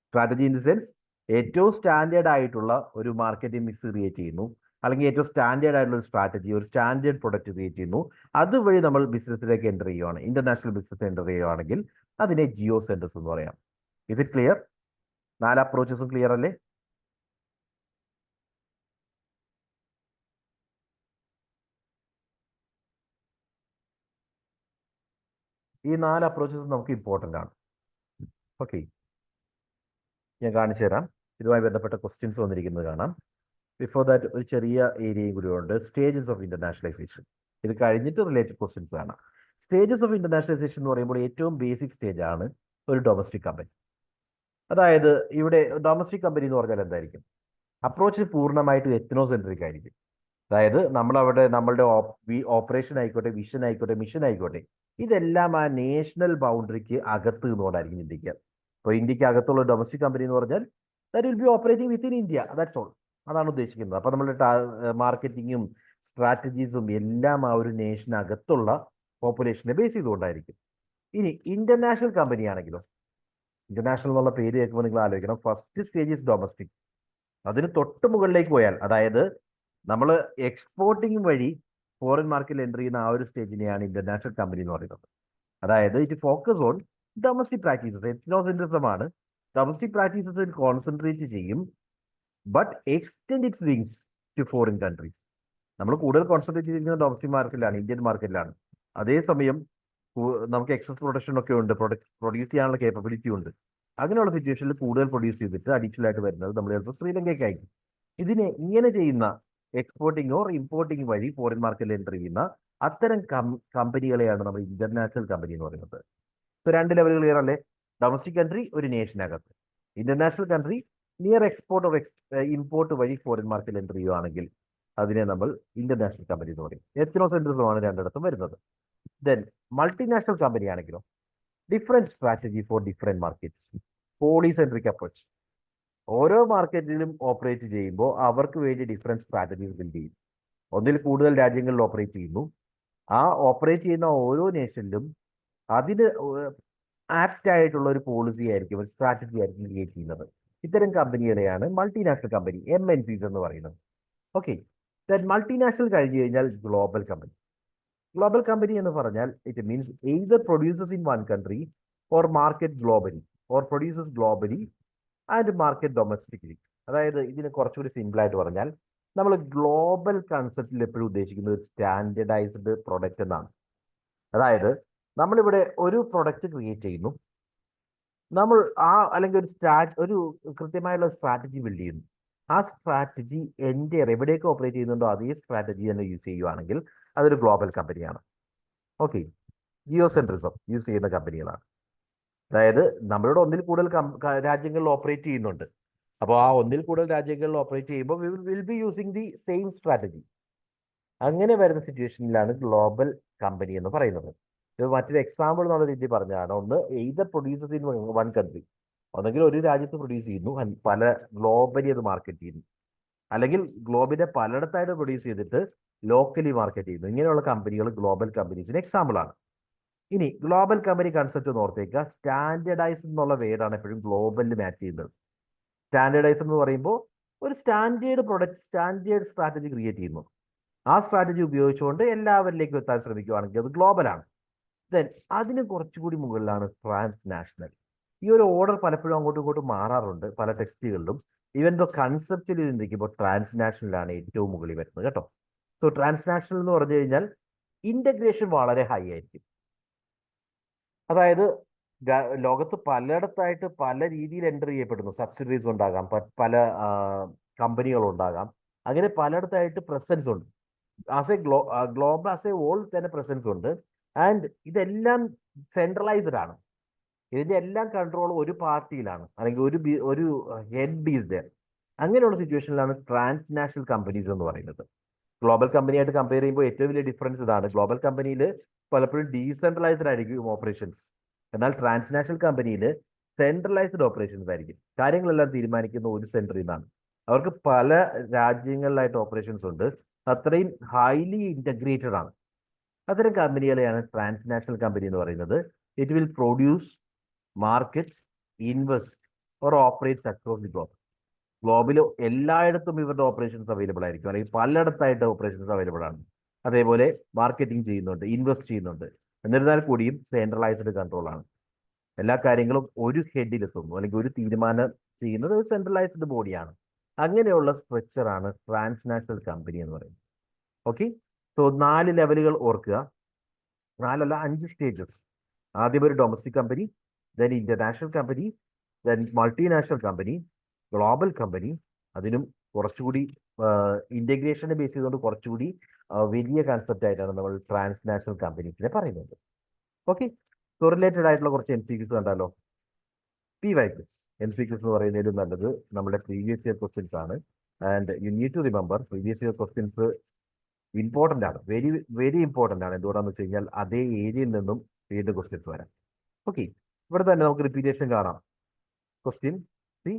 സ്ട്രാറ്റജി ഇൻ ദി സെൻസ് ഏറ്റവും സ്റ്റാൻഡേർഡ് ആയിട്ടുള്ള ഒരു മാർക്കറ്റിംഗ് മിക്സ് ക്രിയേറ്റ് ചെയ്യുന്നു, അല്ലെങ്കിൽ ഏറ്റവും സ്റ്റാൻഡേർഡ് ആയിട്ടുള്ള ഒരു സ്ട്രാറ്റജി, ഒരു സ്റ്റാൻഡേർഡ് പ്രൊഡക്റ്റ് ക്രിയേറ്റ് ചെയ്യുന്നു. അതുവഴി നമ്മൾ ബിസിനസ്സിലേക്ക് എൻ്റർ ചെയ്യുകയാണ്, ഇന്റർനാഷണൽ ബിസിനസ് എൻ്റർ ചെയ്യുകയാണെങ്കിൽ അതിനെ ജിയോ സെൻട്രിസം എന്ന് പറയാം. ഇത് ക്ലിയർ? 4 അപ്രോച്ചസും ക്ലിയർ അല്ലേ? ഈ 4 അപ്രോച്ചസും നമുക്ക് ഇമ്പോർട്ടൻ്റ് ആണ്. ഓക്കെ, ഞാൻ കാണിച്ചു തരാം. ഇതുമായി ബന്ധപ്പെട്ട ക്വസ്റ്റ്യൻസ് വന്നിരിക്കുന്നത് കാണാം. ബിഫോർ ദാറ്റ് ഒരു ചെറിയ ഏരിയയും കൂടി ഉണ്ട്, സ്റ്റേജസ് ഓഫ് ഇന്റർനാഷണലൈസേഷൻ. ഇത് കഴിഞ്ഞിട്ട് റിലേറ്റഡ് ക്വസ്റ്റ്യൻസ് കാണാം. സ്റ്റേജസ് ഓഫ് ഇന്റർനാഷണലൈസേഷൻ എന്ന് പറയുമ്പോൾ ഏറ്റവും ബേസിക് സ്റ്റേജ് ആണ് ഒരു ഡൊമസ്റ്റിക് കമ്പനി. അതായത് ഇവിടെ ഡൊമസ്റ്റിക് കമ്പനി എന്ന് പറഞ്ഞാൽ എന്തായിരിക്കും? അപ്രോച്ച് പൂർണ്ണമായിട്ട് എത്നോസെൻട്രിക് ആയിരിക്കും. അതായത് നമ്മളവിടെ നമ്മളുടെ ഓപ്പറേഷൻ ആയിക്കോട്ടെ, വിഷൻ ആയിക്കോട്ടെ, മിഷൻ ആയിക്കോട്ടെ, ഇതെല്ലാം ആ നേഷണൽ ബൗണ്ടറിക്ക് അകത്ത് നിന്നുകൊണ്ടായിരിക്കും ചിന്തിക്കുക. ഇപ്പോൾ ഇന്ത്യക്ക് അകത്തുള്ള ഡൊമസ്റ്റിക് കമ്പനി എന്ന് പറഞ്ഞാൽ that will be operating within India, that's all. അതാണ് ഉദ്ദേശിക്കുന്നത്. അപ്പോൾ നമ്മളുടെ മാർക്കറ്റിങ്ങും സ്ട്രാറ്റജീസും എല്ലാം ആ ഒരു നേഷനകത്തുള്ള പോപ്പുലേഷനെ ബേസ് ചെയ്തുകൊണ്ടായിരിക്കും. ഇനി ഇന്റർനാഷണൽ കമ്പനി ആണെങ്കിലോ, ഇന്റർനാഷണൽ എന്നുള്ള പേര് കേൾക്കുമ്പോൾ നിങ്ങൾ ആലോചിക്കണം, ഫസ്റ്റ് സ്റ്റേജ് ഇസ് ഡൊമസ്റ്റിക്. അതിന് തൊട്ട് മുകളിലേക്ക് പോയാൽ, അതായത് നമ്മൾ എക്സ്പോർട്ടിങ് വഴി ഫോറിൻ മാർക്കറ്റിൽ എൻ്റർ ചെയ്യുന്ന ആ ഒരു സ്റ്റേജിനെയാണ് ഇന്റർനാഷണൽ കമ്പനി എന്ന് പറയുന്നത്. അതായത് it focus on domestic practices, എത്നോസെൻട്രിസമാണ്. ഡൊമസ്റ്റിക് പ്രാക്ടീസസിൽ കോൺസെൻട്രേറ്റ് ചെയ്യും, but extend its wings to foreign countries. നമ്മൾ കൂടുതൽ കോൺസെൻട്രേറ്റ് ചെയ്തിരിക്കുന്നത് ഡൊമസ്റ്റിക് മാർക്കറ്റിലാണ്, ഇന്ത്യൻ മാർക്കറ്റിലാണ്. അതേസമയം നമുക്ക് എക്സസ് പ്രൊഡക്ഷൻ ഒക്കെ ഉണ്ട്, പ്രൊഡ്യൂസ് ചെയ്യാനുള്ള കേപ്പബിലിറ്റി ഉണ്ട്. അങ്ങനെയുള്ള സിറ്റുവേഷനിൽ കൂടുതൽ പ്രൊഡ്യൂസ് ചെയ്തിട്ട് അഡീഷണൽ ആയിട്ട് വരുന്നത് നമ്മൾ ചിലപ്പോൾ ശ്രീലങ്കയ്ക്കായിരിക്കും. ഇതിനെ ഇങ്ങനെ ചെയ്യുന്ന എക്സ്പോർട്ടിംഗ് ഓർ ഇമ്പോർട്ടിംഗ് വഴി ഫോറിൻ മാർക്കറ്റിൽ എൻ്റർ ചെയ്യുന്ന അത്തരം കമ്പനികളെയാണ് നമ്മൾ ഇന്റർനാഷണൽ കമ്പനി എന്ന് പറയുന്നത്. ഇപ്പൊ രണ്ട് ലെവലുകൾ ക്ലിയർ അല്ലേ? ഡൊമസ്റ്റിക് കൺട്രി ഒരു നേഷനകത്ത്, international country near export or import വഴി ഫോറിൻ മാർക്കറ്റിൽ എൻ്റർ ചെയ്യുകയാണെങ്കിൽ അതിനെ നമ്മൾ ഇന്റർനാഷണൽ കമ്പനി എന്ന് പറയും. എത്നോസെൻട്രിസമാണ് രണ്ടിടത്തും വരുന്നത്. ദെൻ മൾട്ടിനാഷണൽ കമ്പനി ആണെങ്കിലോ different strategy four different markets, polycentric approach. ഓരോ മാർക്കറ്റിലും ഓപ്പറേറ്റ് ചെയ്യുമ്പോൾ അവർക്ക് വേണ്ടി ഡിഫറെന്റ് സ്ട്രാറ്റജീസ് ബിൽഡ് ചെയ്യും. ഒന്നിൽ കൂടുതൽ രാജ്യങ്ങളിൽ ഓപ്പറേറ്റ് ചെയ്യുന്നു. ആ ഓപ്പറേറ്റ് ചെയ്യുന്ന ഓരോ നേഷനിലും അതിന് ആപ്റ്റ് ആയിട്ടുള്ള ഒരു പോളിസി ആയിരിക്കും, ഒരു സ്ട്രാറ്റജി ആയിരിക്കും ക്രിയേറ്റ് ചെയ്യുന്നത്. ഇത്തരം കമ്പനികളെയാണ് മൾട്ടിനാഷണൽ കമ്പനി, MNCs എന്ന് പറയുന്നത്. ഓക്കെ, മൾട്ടിനാഷണൽ കഴിഞ്ഞു കഴിഞ്ഞാൽ ഗ്ലോബൽ കമ്പനി. ഗ്ലോബൽ കമ്പനി എന്ന് പറഞ്ഞാൽ it means either producers in one country or market globally, or producers globally and market domestically. അതായത് ഇതിന് കുറച്ചുകൂടി സിമ്പിൾ ആയിട്ട് പറഞ്ഞാൽ നമ്മൾ ഗ്ലോബൽ കൺസെപ്റ്റിൽ എപ്പോഴും ഉദ്ദേശിക്കുന്നത് ഒരു സ്റ്റാൻഡേർഡൈസ്ഡ് പ്രൊഡക്റ്റ് എന്നാണ്. അതായത് നമ്മളിവിടെ ഒരു പ്രൊഡക്റ്റ് ക്രിയേറ്റ് ചെയ്യുന്നു, നമ്മൾ അല്ലെങ്കിൽ ഒരു കൃത്യമായുള്ള സ്ട്രാറ്റജി ബിൽഡ് ചെയ്യുന്നു. ആ സ്ട്രാറ്റജി എവിടേക്ക് ഓപ്പറേറ്റ് ചെയ്യുന്നുണ്ടോ അതേ സ്ട്രാറ്റജി തന്നെ യൂസ് ചെയ്യുവാണെങ്കിൽ അതൊരു ഗ്ലോബൽ കമ്പനിയാണ്. ഓക്കെ, ജിയോസെൻട്രിസം യൂസ് ചെയ്യുന്ന കമ്പനികളാണ്. അതായത് നമ്മളിവിടെ ഒന്നിൽ കൂടുതൽ രാജ്യങ്ങളിൽ ഓപ്പറേറ്റ് ചെയ്യുന്നുണ്ട്. അപ്പോൾ ആ ഒന്നിൽ കൂടുതൽ രാജ്യങ്ങളിൽ ഓപ്പറേറ്റ് ചെയ്യുമ്പോൾ will be using the same strategy. അങ്ങനെ വരുന്ന സിറ്റുവേഷനിലാണ് ഗ്ലോബൽ കമ്പനി എന്ന് പറയുന്നത്. ഇത് മറ്റൊരു എക്സാമ്പിൾ എന്നുള്ള രീതിയിൽ പറഞ്ഞതാണ്. ഒന്ന് either producers in one country, ഒന്നെങ്കിൽ ഒരു രാജ്യത്ത് പ്രൊഡ്യൂസ് ചെയ്യുന്നു, പല ഗ്ലോബലി അത് മാർക്കറ്റ് ചെയ്യുന്നു, അല്ലെങ്കിൽ ഗ്ലോബിനെ പലയിടത്തായിട്ട് പ്രൊഡ്യൂസ് ചെയ്തിട്ട് ലോക്കലി മാർക്കറ്റ് ചെയ്യുന്നു. ഇങ്ങനെയുള്ള കമ്പനികൾ ഗ്ലോബൽ കമ്പനീസിന് എക്സാമ്പിൾ ആണ്. ഇനി ഗ്ലോബൽ കമ്പനി കൺസെപ്റ്റ് ഓർത്തേക്കുക. സ്റ്റാൻഡേർഡൈസ് എന്നുള്ള വേർഡാണ് എപ്പോഴും ഗ്ലോബലിൽ മാച്ച് ചെയ്യുന്നത്. സ്റ്റാൻഡേർഡൈസ് എന്ന് പറയുമ്പോൾ ഒരു standard product, standard strategy create ചെയ്യുന്നു. ആ സ്ട്രാറ്റജി ഉപയോഗിച്ചുകൊണ്ട് എല്ലാവരിലേക്കും എത്താൻ ശ്രമിക്കുകയാണെങ്കിൽ അത് ഗ്ലോബലാണ്. ദെൻ അതിന് കുറച്ചുകൂടി മുകളിലാണ് ട്രാൻസ്നാഷണൽ. ഈ ഒരു ഓർഡർ പലപ്പോഴും അങ്ങോട്ടും ഇങ്ങോട്ടും മാറാറുണ്ട് പല ടെക്സ്റ്റുകളിലും. ഈവൻ ദോ കൺസെപ്റ്റിൽ ചിന്തിക്കുമ്പോൾ ട്രാൻസ്നാഷണലാണ് ഏറ്റവും മുകളിൽ വരുന്നത് കേട്ടോ. സോ ട്രാൻസ്നാഷണൽ എന്ന് പറഞ്ഞു കഴിഞ്ഞാൽ ഇന്റഗ്രേഷൻ വളരെ ഹൈ ആയിരിക്കും. അതായത് ലോകത്ത് പലയിടത്തായിട്ട് പല രീതിയിൽ എൻ്റർ ചെയ്യപ്പെടുന്നു. സബ്സിഡറീസ് ഉണ്ടാകാം, പല കമ്പനികളുണ്ടാകാം. അങ്ങനെ പലയിടത്തായിട്ട് പ്രസൻസ് ഉണ്ട്. As A global as A all തന്നെ പ്രസൻസ് ഉണ്ട്. ആൻഡ് ഇതെല്ലാം സെൻട്രലൈസ്ഡ് ആണ്. ഇതിന്റെ എല്ലാം കൺട്രോൾ ഒരു പാർട്ടിയിലാണ്, അല്ലെങ്കിൽ ഒരു ഹെഡ് ഈസ് ദർ. അങ്ങനെയുള്ള സിറ്റുവേഷനിലാണ് ട്രാൻസ്നാഷണൽ കമ്പനീസ് എന്ന് പറയുന്നത്. ഗ്ലോബൽ കമ്പനിയായിട്ട് കമ്പയർ ചെയ്യുമ്പോൾ ഏറ്റവും വലിയ ഡിഫറൻസ് ഇതാണ്. ഗ്ലോബൽ കമ്പനിയിൽ പലപ്പോഴും ഡീസെൻട്രലൈസ്ഡ് ആയിരിക്കും ഓപ്പറേഷൻസ്, എന്നാൽ ട്രാൻസ്നാഷണൽ കമ്പനിയിൽ സെൻട്രലൈസ്ഡ് ഓപ്പറേഷൻസ് ആയിരിക്കും. കാര്യങ്ങളെല്ലാം തീരുമാനിക്കുന്ന ഒരു സെന്ററിൽ നിന്നാണ്. അവർക്ക് പല രാജ്യങ്ങളിലായിട്ട് ഓപ്പറേഷൻസ് ഉണ്ട്. അത്രയും ഹൈലി ഇന്റഗ്രേറ്റഡ് ആണ്. അത്തരം കമ്പനികളെയാണ് ട്രാൻസ്നാഷണൽ കമ്പനി എന്ന് പറയുന്നത്. It will produce, markets, invest or operates across the globe. ഗ്ലോബിൽ എല്ലായിടത്തും ഇവരുടെ ഓപ്പറേഷൻസ് അവൈലബിൾ ആയിരിക്കും, അല്ലെങ്കിൽ പലയിടത്തായിട്ട് ഓപ്പറേഷൻസ് അവൈലബിൾ ആണ്. അതേപോലെ മാർക്കറ്റിംഗ് ചെയ്യുന്നുണ്ട്, ഇൻവെസ്റ്റ് ചെയ്യുന്നുണ്ട്. എന്നിരുന്നാൽ കൂടിയും സെൻട്രലൈസ്ഡ് കൺട്രോൾ ആണ്. എല്ലാ കാര്യങ്ങളും ഒരു ഹെഡിലെത്തുന്നു, അല്ലെങ്കിൽ ഒരു തീരുമാനം ചെയ്യുന്നത് ഒരു സെൻട്രലൈസ്ഡ് ബോഡിയാണ്. അങ്ങനെയുള്ള സ്ട്രക്ചറാണ് ട്രാൻസ്നാഷണൽ കമ്പനി എന്ന് പറയുന്നത്. ഓക്കെ, സോ 4 ലെവലുകൾ ഓർക്കുക. 4 അല്ല, 5 സ്റ്റേജസ്. ആദ്യം ഒരു domestic company, then international company, then multinational company, global company. അതിനും കുറച്ചുകൂടി ഇന്റഗ്രേഷനെ ബേസ് ചെയ്തുകൊണ്ട് കുറച്ചുകൂടി വലിയ കൺസെപ്റ്റ് ആയിട്ടാണ് നമ്മൾ ട്രാൻസ്നാഷണൽ കമ്പനീസിനെ പറയുന്നത്. ഓക്കെ, സോ റിലേറ്റഡ് ആയിട്ടുള്ള കുറച്ച് MCQs കണ്ടാലോ. PYQs. MCQs എന്ന് പറയുന്നതിലും നല്ലത് നമ്മുടെ പ്രീവിയസ് ഇയർ ക്വസ്റ്റ്യൻസ് ആണ്. And you need to remember, previous year questions important ആണ്, വെരി വെരി ഇമ്പോർട്ടൻ്റ് ആണ്. എന്തുകൊണ്ടാണെന്ന് വെച്ച് കഴിഞ്ഞാൽ അതേ ഏരിയയിൽ നിന്നും വീണ്ടും ക്വസ്റ്റ്യൻസ് വരാം. ഓക്കെ, ഇവിടെ തന്നെ നമുക്ക് റിപ്പീറ്റേഷൻ കാണാം. Question C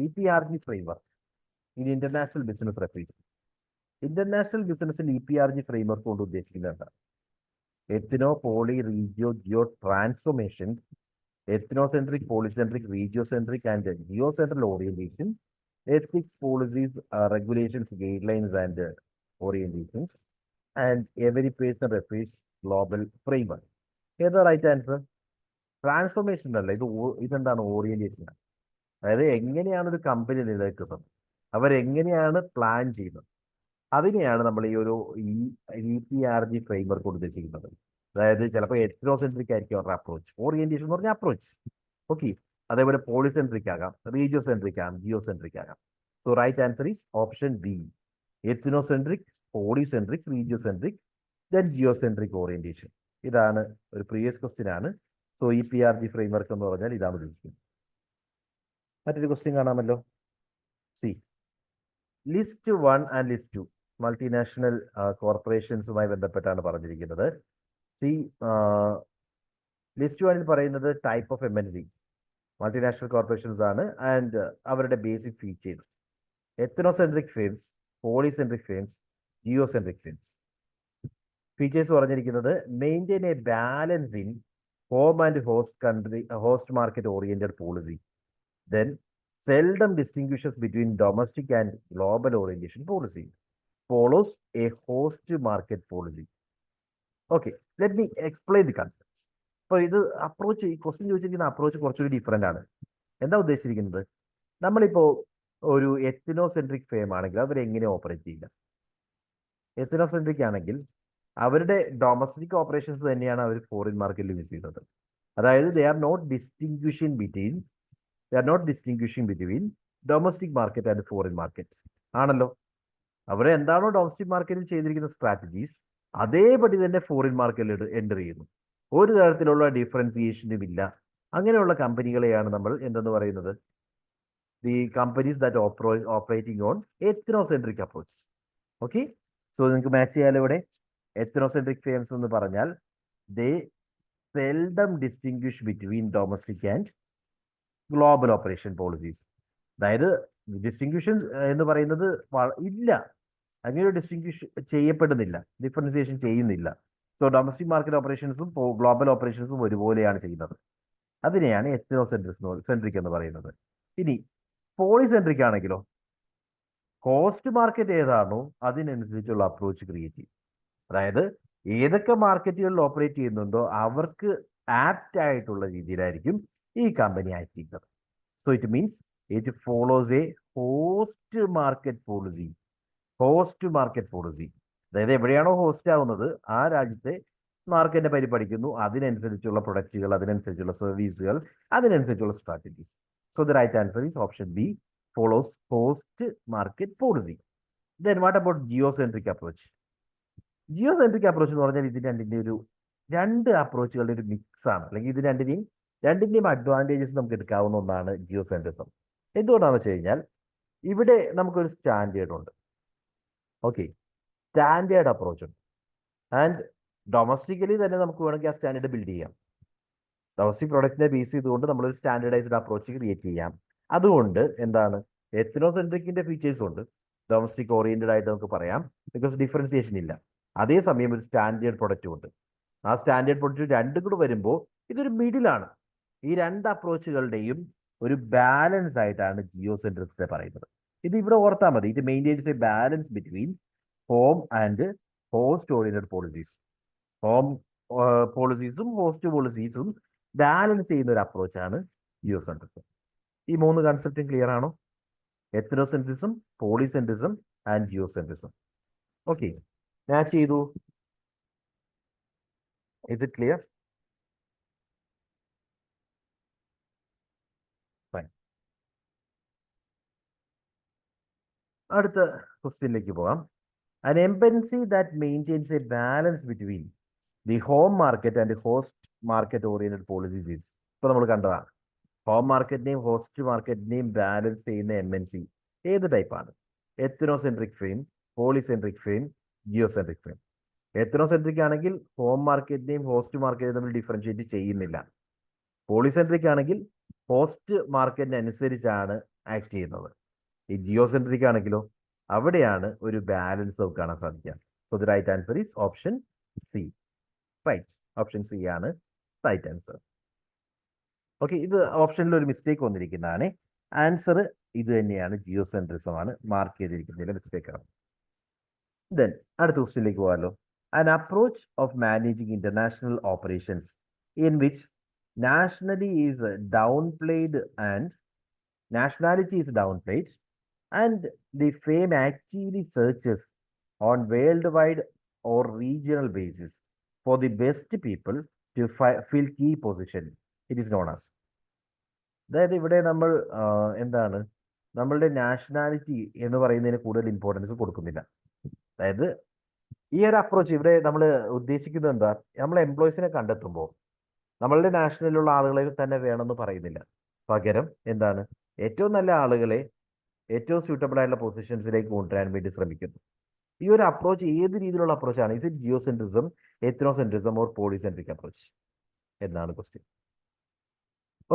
EPRG framework in international business reference. International ബിസിനസ്സിൽ EPRG ഫ്രെയിംവർക്ക് കൊണ്ട് ഉദ്ദേശിക്കുന്നത് ethno poly regio geo transformation ethnocentric, polycentric, regiocentric, and geocentric orientation, ethics, policies, regulations, guidelines, and orientations, and every person refers global framework. ഏതാ right answer? Transformation അല്ല, ഇതെന്താണ്? Orientation. അതായത് എങ്ങനെയാണ് ഒരു company നിലനിൽക്കുന്നത്, അവരെങ്ങനെയാണ് പ്ലാൻ ചെയ്യുന്നത്, അതിനെയാണ് നമ്മൾ ഈ ഒരു EPRG ഫ്രെയിംവർക്ക് കൊണ്ട് ഉദ്ദേശിക്കുന്നത്. അതായത് ചിലപ്പോൾ എത്നോസെൻട്രിക് ആയിരിക്കും അവരുടെ അപ്രോച്ച്. ഓറിയന്റേഷൻ എന്ന് പറഞ്ഞ അപ്രോച്ച്. ഓക്കെ. അതേപോലെ പോളിസെൻട്രിക് ആകാം, റീജിയോസെൻട്രിക് ആകാം, ജിയോസെൻട്രിക് ആകാം. So right answer is option B, ethnocentric, polycentric, regiocentric, then geocentric orientation. ഇതാണ് ഒരു പ്രീവിയസ് ക്വസ്റ്റ്യൻ ആണ്. സോ EPRG ഫ്രെയിംവർക്ക് എന്ന് പറഞ്ഞാൽ ഇതാണ് ഉദ്ദേശിക്കുന്നത്. മറ്റൊരു ക്വസ്റ്റ്യൻ കാണാമല്ലോ. See, list 1 and list 2 multinational കോർപ്പറേഷൻസുമായി ബന്ധപ്പെട്ടാണ് പറഞ്ഞിരിക്കുന്നത്. സി, ലിസ്റ്റ് 1 പറയുന്നത് type of MNC multinational corporations ആണ്, ആൻഡ് അവരുടെ basic features: ethnocentric firms, polycentric firms, geocentric firms. Features പറഞ്ഞിരിക്കുന്നത് maintain a balance in home and host market oriented policy, then seldom distinguishes between domestic and global orientation policy, follows a host market policy. Okay, let me explain the concepts. അപ്പോൾ ഇത് approach, ഈ question ചോദിച്ചിരിക്കുന്ന approach കുറച്ചുകൂടി different ആണ്. എന്താ ഉദ്ദേശിച്ചിരിക്കുന്നത്? നമ്മളിപ്പോൾ ഒരു എത്നോസെൻട്രിക് ഫേം ആണെങ്കിൽ അവരെങ്ങനെ ഓപ്പറേറ്റ് ചെയ്യുക? എത്നോസെൻട്രിക് ആണെങ്കിൽ അവരുടെ ഡൊമസ്റ്റിക് ഓപ്പറേഷൻസ് തന്നെയാണ് അവർ ഫോറിൻ മാർക്കറ്റിൽ യൂസ് ചെയ്യുന്നത്. അതായത് they are not distinguishing between domestic market and foreign markets ആണല്ലോ. അവർ എന്താണോ ഡൊമസ്റ്റിക് മാർക്കറ്റിൽ ചെയ്തിരിക്കുന്ന സ്ട്രാറ്റജീസ് അതേപടി തന്നെ ഫോറിൻ മാർക്കറ്റിൽ എൻ്റർ ചെയ്യുന്നു. ഒരു തരത്തിലുള്ള ഡിഫറൻസിയേഷനും ഇല്ല. അങ്ങനെയുള്ള കമ്പനികളെയാണ് നമ്മൾ എന്തെന്ന് പറയുന്നത്? The companies that operating on ethnocentric approach. Okay, so നിങ്ങൾക്ക് മാച്ച് ചെയ്യാലോ ഇവിടെ. എത്നോസെൻട്രിക് ഫേംസ് എന്ന് പറഞ്ഞാൽ they seldom distinguish between domestic and global operation policies. അതായത് ഡിസ്റ്റിങ്വിഷൻ എന്ന് പറയുന്നത് ഇല്ല, അങ്ങനെ ഡിസ്റ്റിങ്വിഷ് ചെയ്യപ്പെടുന്നില്ല, ഡിഫറൻസിയേഷൻ ചെയ്യുന്നില്ല. സോ ഡൊമസ്റ്റിക് മാർക്കറ്റ് ഓപ്പറേഷൻസും ഗ്ലോബൽ ഓപ്പറേഷൻസും ഒരുപോലെയാണ് ചെയ്യുന്നത്. അതിനെയാണ് എത്നോസെൻട്രിക് എന്ന് പറയുന്നത്. ഇനി പോളിസെൻട്രിക് ആണെങ്കിലോ, കോസ്റ്റ് മാർക്കറ്റ് ഏതാണോ അതിനനുസരിച്ചുള്ള അപ്രോച്ച് ക്രിയേറ്റ് ചെയ്യും. അതായത് ഏതൊക്കെ മാർക്കറ്റുകളിൽ ഓപ്പറേറ്റ് ചെയ്യുന്നുണ്ടോ അവർക്ക് ആപ്റ്റ് ആയിട്ടുള്ള രീതിയിലായിരിക്കും ഈ കമ്പനി ആക്ട് ചെയ്യുന്നത്. So it means it follows A host market policy. അതായത് എവിടെയാണോ ഹോസ്റ്റ് ആവുന്നത് ആ രാജ്യത്തെ മാർക്കറ്റിനെ പറ്റി പഠിക്കുന്നു, അതിനനുസരിച്ചുള്ള പ്രൊഡക്റ്റുകൾ, അതിനനുസരിച്ചുള്ള സർവീസുകൾ, അതിനനുസരിച്ചുള്ള strategies. So the right answer is option B, follows host market policy. Then what about geocentric approach? Geocentric approach എന്ന് പറഞ്ഞാൽ ഇത് രണ്ട് അപ്രോച്ചുകളുടെ ഒരു മിക്സ് ആണ്, അല്ലെങ്കിൽ ഇത് രണ്ടിന്റെയും അഡ്വാൻറ്റേജസ് നമുക്ക് എടുക്കാവുന്ന ഒന്നാണ് ജിയോസെൻട്രിസം. എന്തുകൊണ്ടാണെന്ന് വെച്ച് കഴിഞ്ഞാൽ ഇവിടെ നമുക്കൊരു സ്റ്റാൻഡേർഡ് ഉണ്ട്. ഓക്കെ, സ്റ്റാൻഡേർഡ് അപ്രോച്ച് ഉണ്ട്. ആൻഡ് ഡൊമസ്റ്റിക്കലി തന്നെ നമുക്ക് വേണമെങ്കിൽ ആ സ്റ്റാൻഡേർഡ് ബിൽഡ് ചെയ്യാം. ഡൊമസ്റ്റിക് പ്രൊഡക്റ്റിനെ ബേസ് ചെയ്തുകൊണ്ട് നമ്മളൊരു സ്റ്റാൻഡേർഡൈസ്ഡ് അപ്രോച്ച് ക്രിയേറ്റ് ചെയ്യാം. അതുകൊണ്ട് എന്താണ്, എത്നോസെൻട്രിക്കിന്റെ ഫീച്ചേഴ്സ് ഉണ്ട്, ഡൊമസ്റ്റിക് ഓറിയന്റഡ് ആയിട്ട് നമുക്ക് പറയാം, ബിക്കോസ് ഡിഫറൻസിയേഷൻ ഇല്ല. അതേസമയം ഒരു സ്റ്റാൻഡേർഡ് പ്രൊഡക്റ്റും ഉണ്ട്. ആ സ്റ്റാൻഡേർഡ് പ്രൊഡക്റ്റ് രണ്ടും കൂടെ വരുമ്പോൾ ഇതൊരു മിഡിലാണ്. ഈ രണ്ട് അപ്രോച്ചുകളുടെയും ഒരു ബാലൻസ് ആയിട്ടാണ് ജിയോസെൻട്രിക്സിനെ പറയുന്നത്. ഇത് ഇവിടെ ഓർത്താൽ മതി. ഇത് maintains a balance between home and host oriented policies. Home പോളിസീസും ഹോസ്റ്റ് പോളിസീസും ബാലൻസ് ചെയ്യുന്ന ഒരു അപ്രോച്ചാണ് ജിയോസെൻട്രിസം. ഈ മൂന്ന് കൺസെപ്റ്റും ക്ലിയർ ആണോ? Ethnocentrism, polycentrism and geocentrism. Okay, match ചെയ്തു. Is it clear? Fine. അടുത്ത ക്വസ്റ്റ്യനിലേക്ക് പോകാം. An MNC that maintains a balance between the home market and the host market oriented policies is. ഇപ്പൊ നമ്മൾ കണ്ടതാണ്, ഹോം മാർക്കറ്റിനെയും ഹോസ്റ്റ് മാർക്കറ്റിനെയും ബാലൻസ് ചെയ്യുന്ന MNC ഏത് ടൈപ്പാണ്? Ethnocentric fame, polycentric fame, geocentric fame. Ethnocentric ആണെങ്കിൽ ഹോം മാർക്കറ്റിനെയും ഹോസ്റ്റ് മാർക്കറ്റിനെയും തമ്മിൽ ഡിഫറൻഷിയേറ്റ് ചെയ്യുന്നില്ല. Polycentric ആണെങ്കിൽ ഹോസ്റ്റ് മാർക്കറ്റിനനുസരിച്ചാണ് ആക്ട് ചെയ്യുന്നത്. ഈ ജിയോസെൻട്രിക് ആണെങ്കിലോ അവിടെയാണ് ഒരു ബാലൻസ് നമുക്ക് കാണാൻ സാധിക്കുക. So the right answer is option C. Right, option C ആണ് റൈറ്റ് ആൻസർ. ഓക്കെ, ഇത് ഓപ്ഷനിൽ ഒരു മിസ്റ്റേക്ക് വന്നിരിക്കുന്നതാണ്. ആൻസർ ഇത് തന്നെയാണ്, ജിയോസെൻട്രിസം ആണ്. മാർക്ക് ചെയ്തിരിക്കുന്നതിൽ മിസ്റ്റേക്ക് ആണ്. ദെൻ അടുത്ത ക്വസ്റ്റ്യനിലേക്ക് പോകാമല്ലോ. An approach of managing international operations in which nationally is downplayed and nationality is downplayed and the fame actively searches on worldwide or regional basis for the best people to fill key position. It is known as. അതായത് ഇവിടെ നമ്മൾ എന്താണ്, നമ്മളുടെ nationality എന്ന് പറയുന്നതിന് കൂടുതൽ importance കൊടുക്കുന്നില്ല. അതായത് ഈ ഒരു അപ്രോച്ച് ഇവിടെ നമ്മൾ ഉദ്ദേശിക്കുന്നത് എന്താ, നമ്മൾ എംപ്ലോയീസിനെ കണ്ടെത്തുമ്പോൾ നമ്മളുടെ നാഷണലിലുള്ള ആളുകളെ തന്നെ വേണമെന്ന് പറയുന്നില്ല. പകരം എന്താണ്, ഏറ്റവും നല്ല ആളുകളെ ഏറ്റവും സ്യൂട്ടബിൾ ആയിട്ടുള്ള പൊസിഷൻസിലേക്ക് കൊണ്ടുവരാൻ വേണ്ടി ശ്രമിക്കുന്നു. ഈ ഒരു അപ്രോച്ച് ഏത് രീതിയിലുള്ള അപ്രോച്ചാണ്? ഇത് geocentrism, ethnocentrism or polycentric approach എന്നാണ് ക്വസ്റ്റ്യൻ.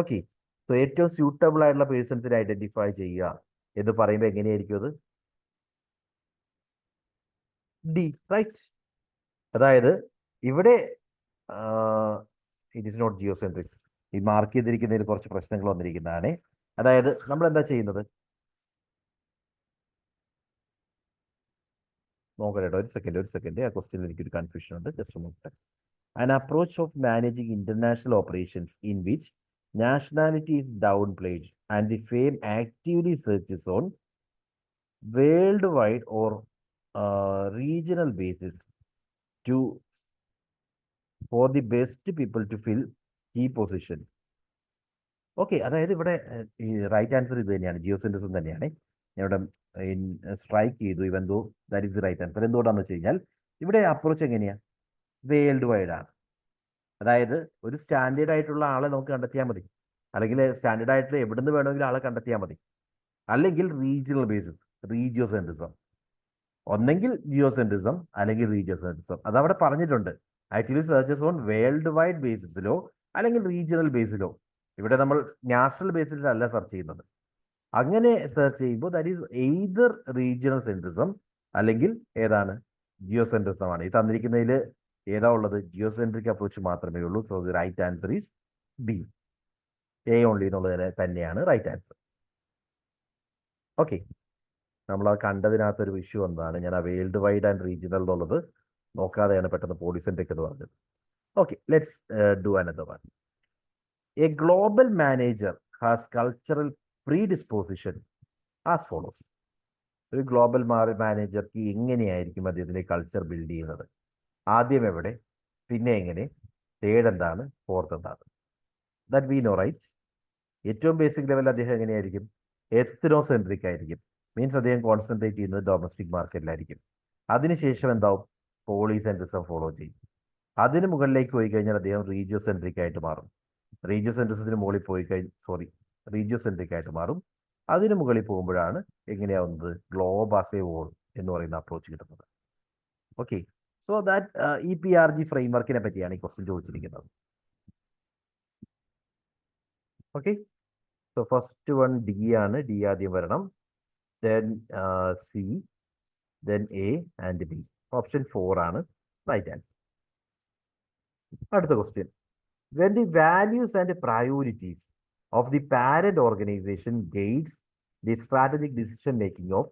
ഓക്കെ, സോ ഏറ്റവും സ്യൂട്ടബിൾ ആയിട്ടുള്ള പേഴ്സൺസിനെ ഐഡന്റിഫൈ ചെയ്യുക എന്ന് പറയുമ്പോൾ എങ്ങനെയായിരിക്കും അത്? D, right. അതായത് ഇവിടെ ഇറ്റ് ഇസ് നോട്ട് ജിയോസെൻട്രിക്സ്. ഈ മാർക്ക് ചെയ്തിരിക്കുന്നതിൽ കുറച്ച് പ്രശ്നങ്ങൾ വന്നിരിക്കുന്നതാണ്. അതായത് നമ്മൾ എന്താ ചെയ്യുന്നത്, നോക്കട്ടെ, ഒരു സെക്കൻഡ്. ആ ക്വസ്റ്റ്യനിൽ എനിക്കൊരു കൺഫ്യൂഷൻ ഉണ്ട്, ജസ്റ്റ് നോക്കട്ടെ. An approach of managing international operations in which nationality is downplayed and the fame actively searches on worldwide or regional basis for the best people to fill key position. Okay, അതായത് ഇവിടെ right answer ഇത് തന്നെയാണ്, geocentrism തന്നെയാണ്. ഞാൻ ഇവിടെ strike ചെയ്തു, even though that is the right answer. എന്തുകൊണ്ടാണെന്ന് വെച്ച് കഴിഞ്ഞാൽ ഇവിടെ അപ്രോച്ച് എങ്ങനെയാ, വേൾഡ് വൈഡ് ആണ്. അതായത് ഒരു സ്റ്റാൻഡേർഡ് ആയിട്ടുള്ള ആളെ നമുക്ക് കണ്ടെത്തിയാൽ മതി, അല്ലെങ്കിൽ സ്റ്റാൻഡേർഡ് ആയിട്ട് എവിടുന്ന് വേണമെങ്കിലും ആളെ കണ്ടെത്തിയാൽ മതി. അല്ലെങ്കിൽ റീജിയണൽ ബേസിസ്, റീജിയോസെൻട്രിസം. ഒന്നെങ്കിൽ ജിയോസെൻട്രിസം അല്ലെങ്കിൽ റീജിയോസെൻട്രിസം. അതവിടെ പറഞ്ഞിട്ടുണ്ട്. Actually searches on world wide ബേസിസിലോ അല്ലെങ്കിൽ റീജിയണൽ ബേസിലോ. ഇവിടെ നമ്മൾ നാഷണൽ ബേസിലല്ല സെർച്ച് ചെയ്യുന്നത്. അങ്ങനെ സെർച്ച് ചെയ്യുമ്പോൾ that is either regional centrism അല്ലെങ്കിൽ ഏതാണ്, ജിയോസെൻട്രിസം ആണ്. ഈ തന്നിരിക്കുന്നതിൽ ഏതാ ഉള്ളത്? ജിയോസെൻട്രിക് അപ്രോച്ച് മാത്രമേ ഉള്ളൂ. So the right answer is B, A only എന്നുള്ളത് തന്നെയാണ് റൈറ്റ് ആൻസർ. ഓക്കെ, നമ്മൾ അത് കണ്ടതിനകത്തൊരു ഇഷ്യൂ എന്താണ്, ഞാൻ ആ വേൾഡ് വൈഡ് ആൻഡ് റീജിയണൽ എന്നുള്ളത് നോക്കാതെയാണ് പെട്ടെന്ന് പോളിസെൻട്രിക് എന്ന് പറഞ്ഞത്. Okay, let's do another one. A global manager has cultural predisposition as follows. ഒരു ഗ്ലോബൽ മാനേജർക്ക് എങ്ങനെയായിരിക്കും അദ്ദേഹത്തിന്റെ കൾച്ചർ ബിൽഡ് ചെയ്യുന്നത്? ആദ്യം എവിടെ, പിന്നെ എങ്ങനെ, തേർഡ് എന്താണ്, ഫോർത്ത് എന്താണ്? That we know, right. ഏറ്റവും ബേസിക് ലെവൽ അദ്ദേഹം എങ്ങനെയായിരിക്കും? എത്നോസെൻട്രിക് ആയിരിക്കും. മീൻസ് അദ്ദേഹം കോൺസെൻട്രേറ്റ് ചെയ്യുന്നത് ഡൊമസ്റ്റിക് മാർക്കറ്റിലായിരിക്കും. അതിനുശേഷം എന്താവും? പോളിസെൻട്രിസം ഫോളോ ചെയ്യും. അതിന് മുകളിലേക്ക് പോയി കഴിഞ്ഞാൽ അദ്ദേഹം റീജിയോസെൻട്രിക് ആയിട്ട് മാറും. റീജിയോസെൻട്രിസത്തിന് മുകളിൽ റീജിയോസെൻട്രിക് ആയിട്ട് മാറും. അതിന് മുകളിൽ പോകുമ്പോഴാണ് എങ്ങനെയാവുന്നത്? ഗ്ലോബ് ആസ് എ വോൾ എന്ന് പറയുന്ന അപ്രോച്ച് കിട്ടുന്നത്. ഓക്കെ, സോ ദാറ്റ് EPRG ഫ്രെയിംവർക്കിനെ പറ്റിയാണ് ഈ ക്വസ്റ്റ്യൻ ചോദിച്ചിരിക്കുന്നത്. Okay, so first one D ആണ്. ഡി ആദ്യം വരണം, then C, then A and B. Option 4 ആണ് റൈറ്റ് ആൻസർ. അടുത്ത question. When the values and priorities of the parent organization guides the strategic decision making of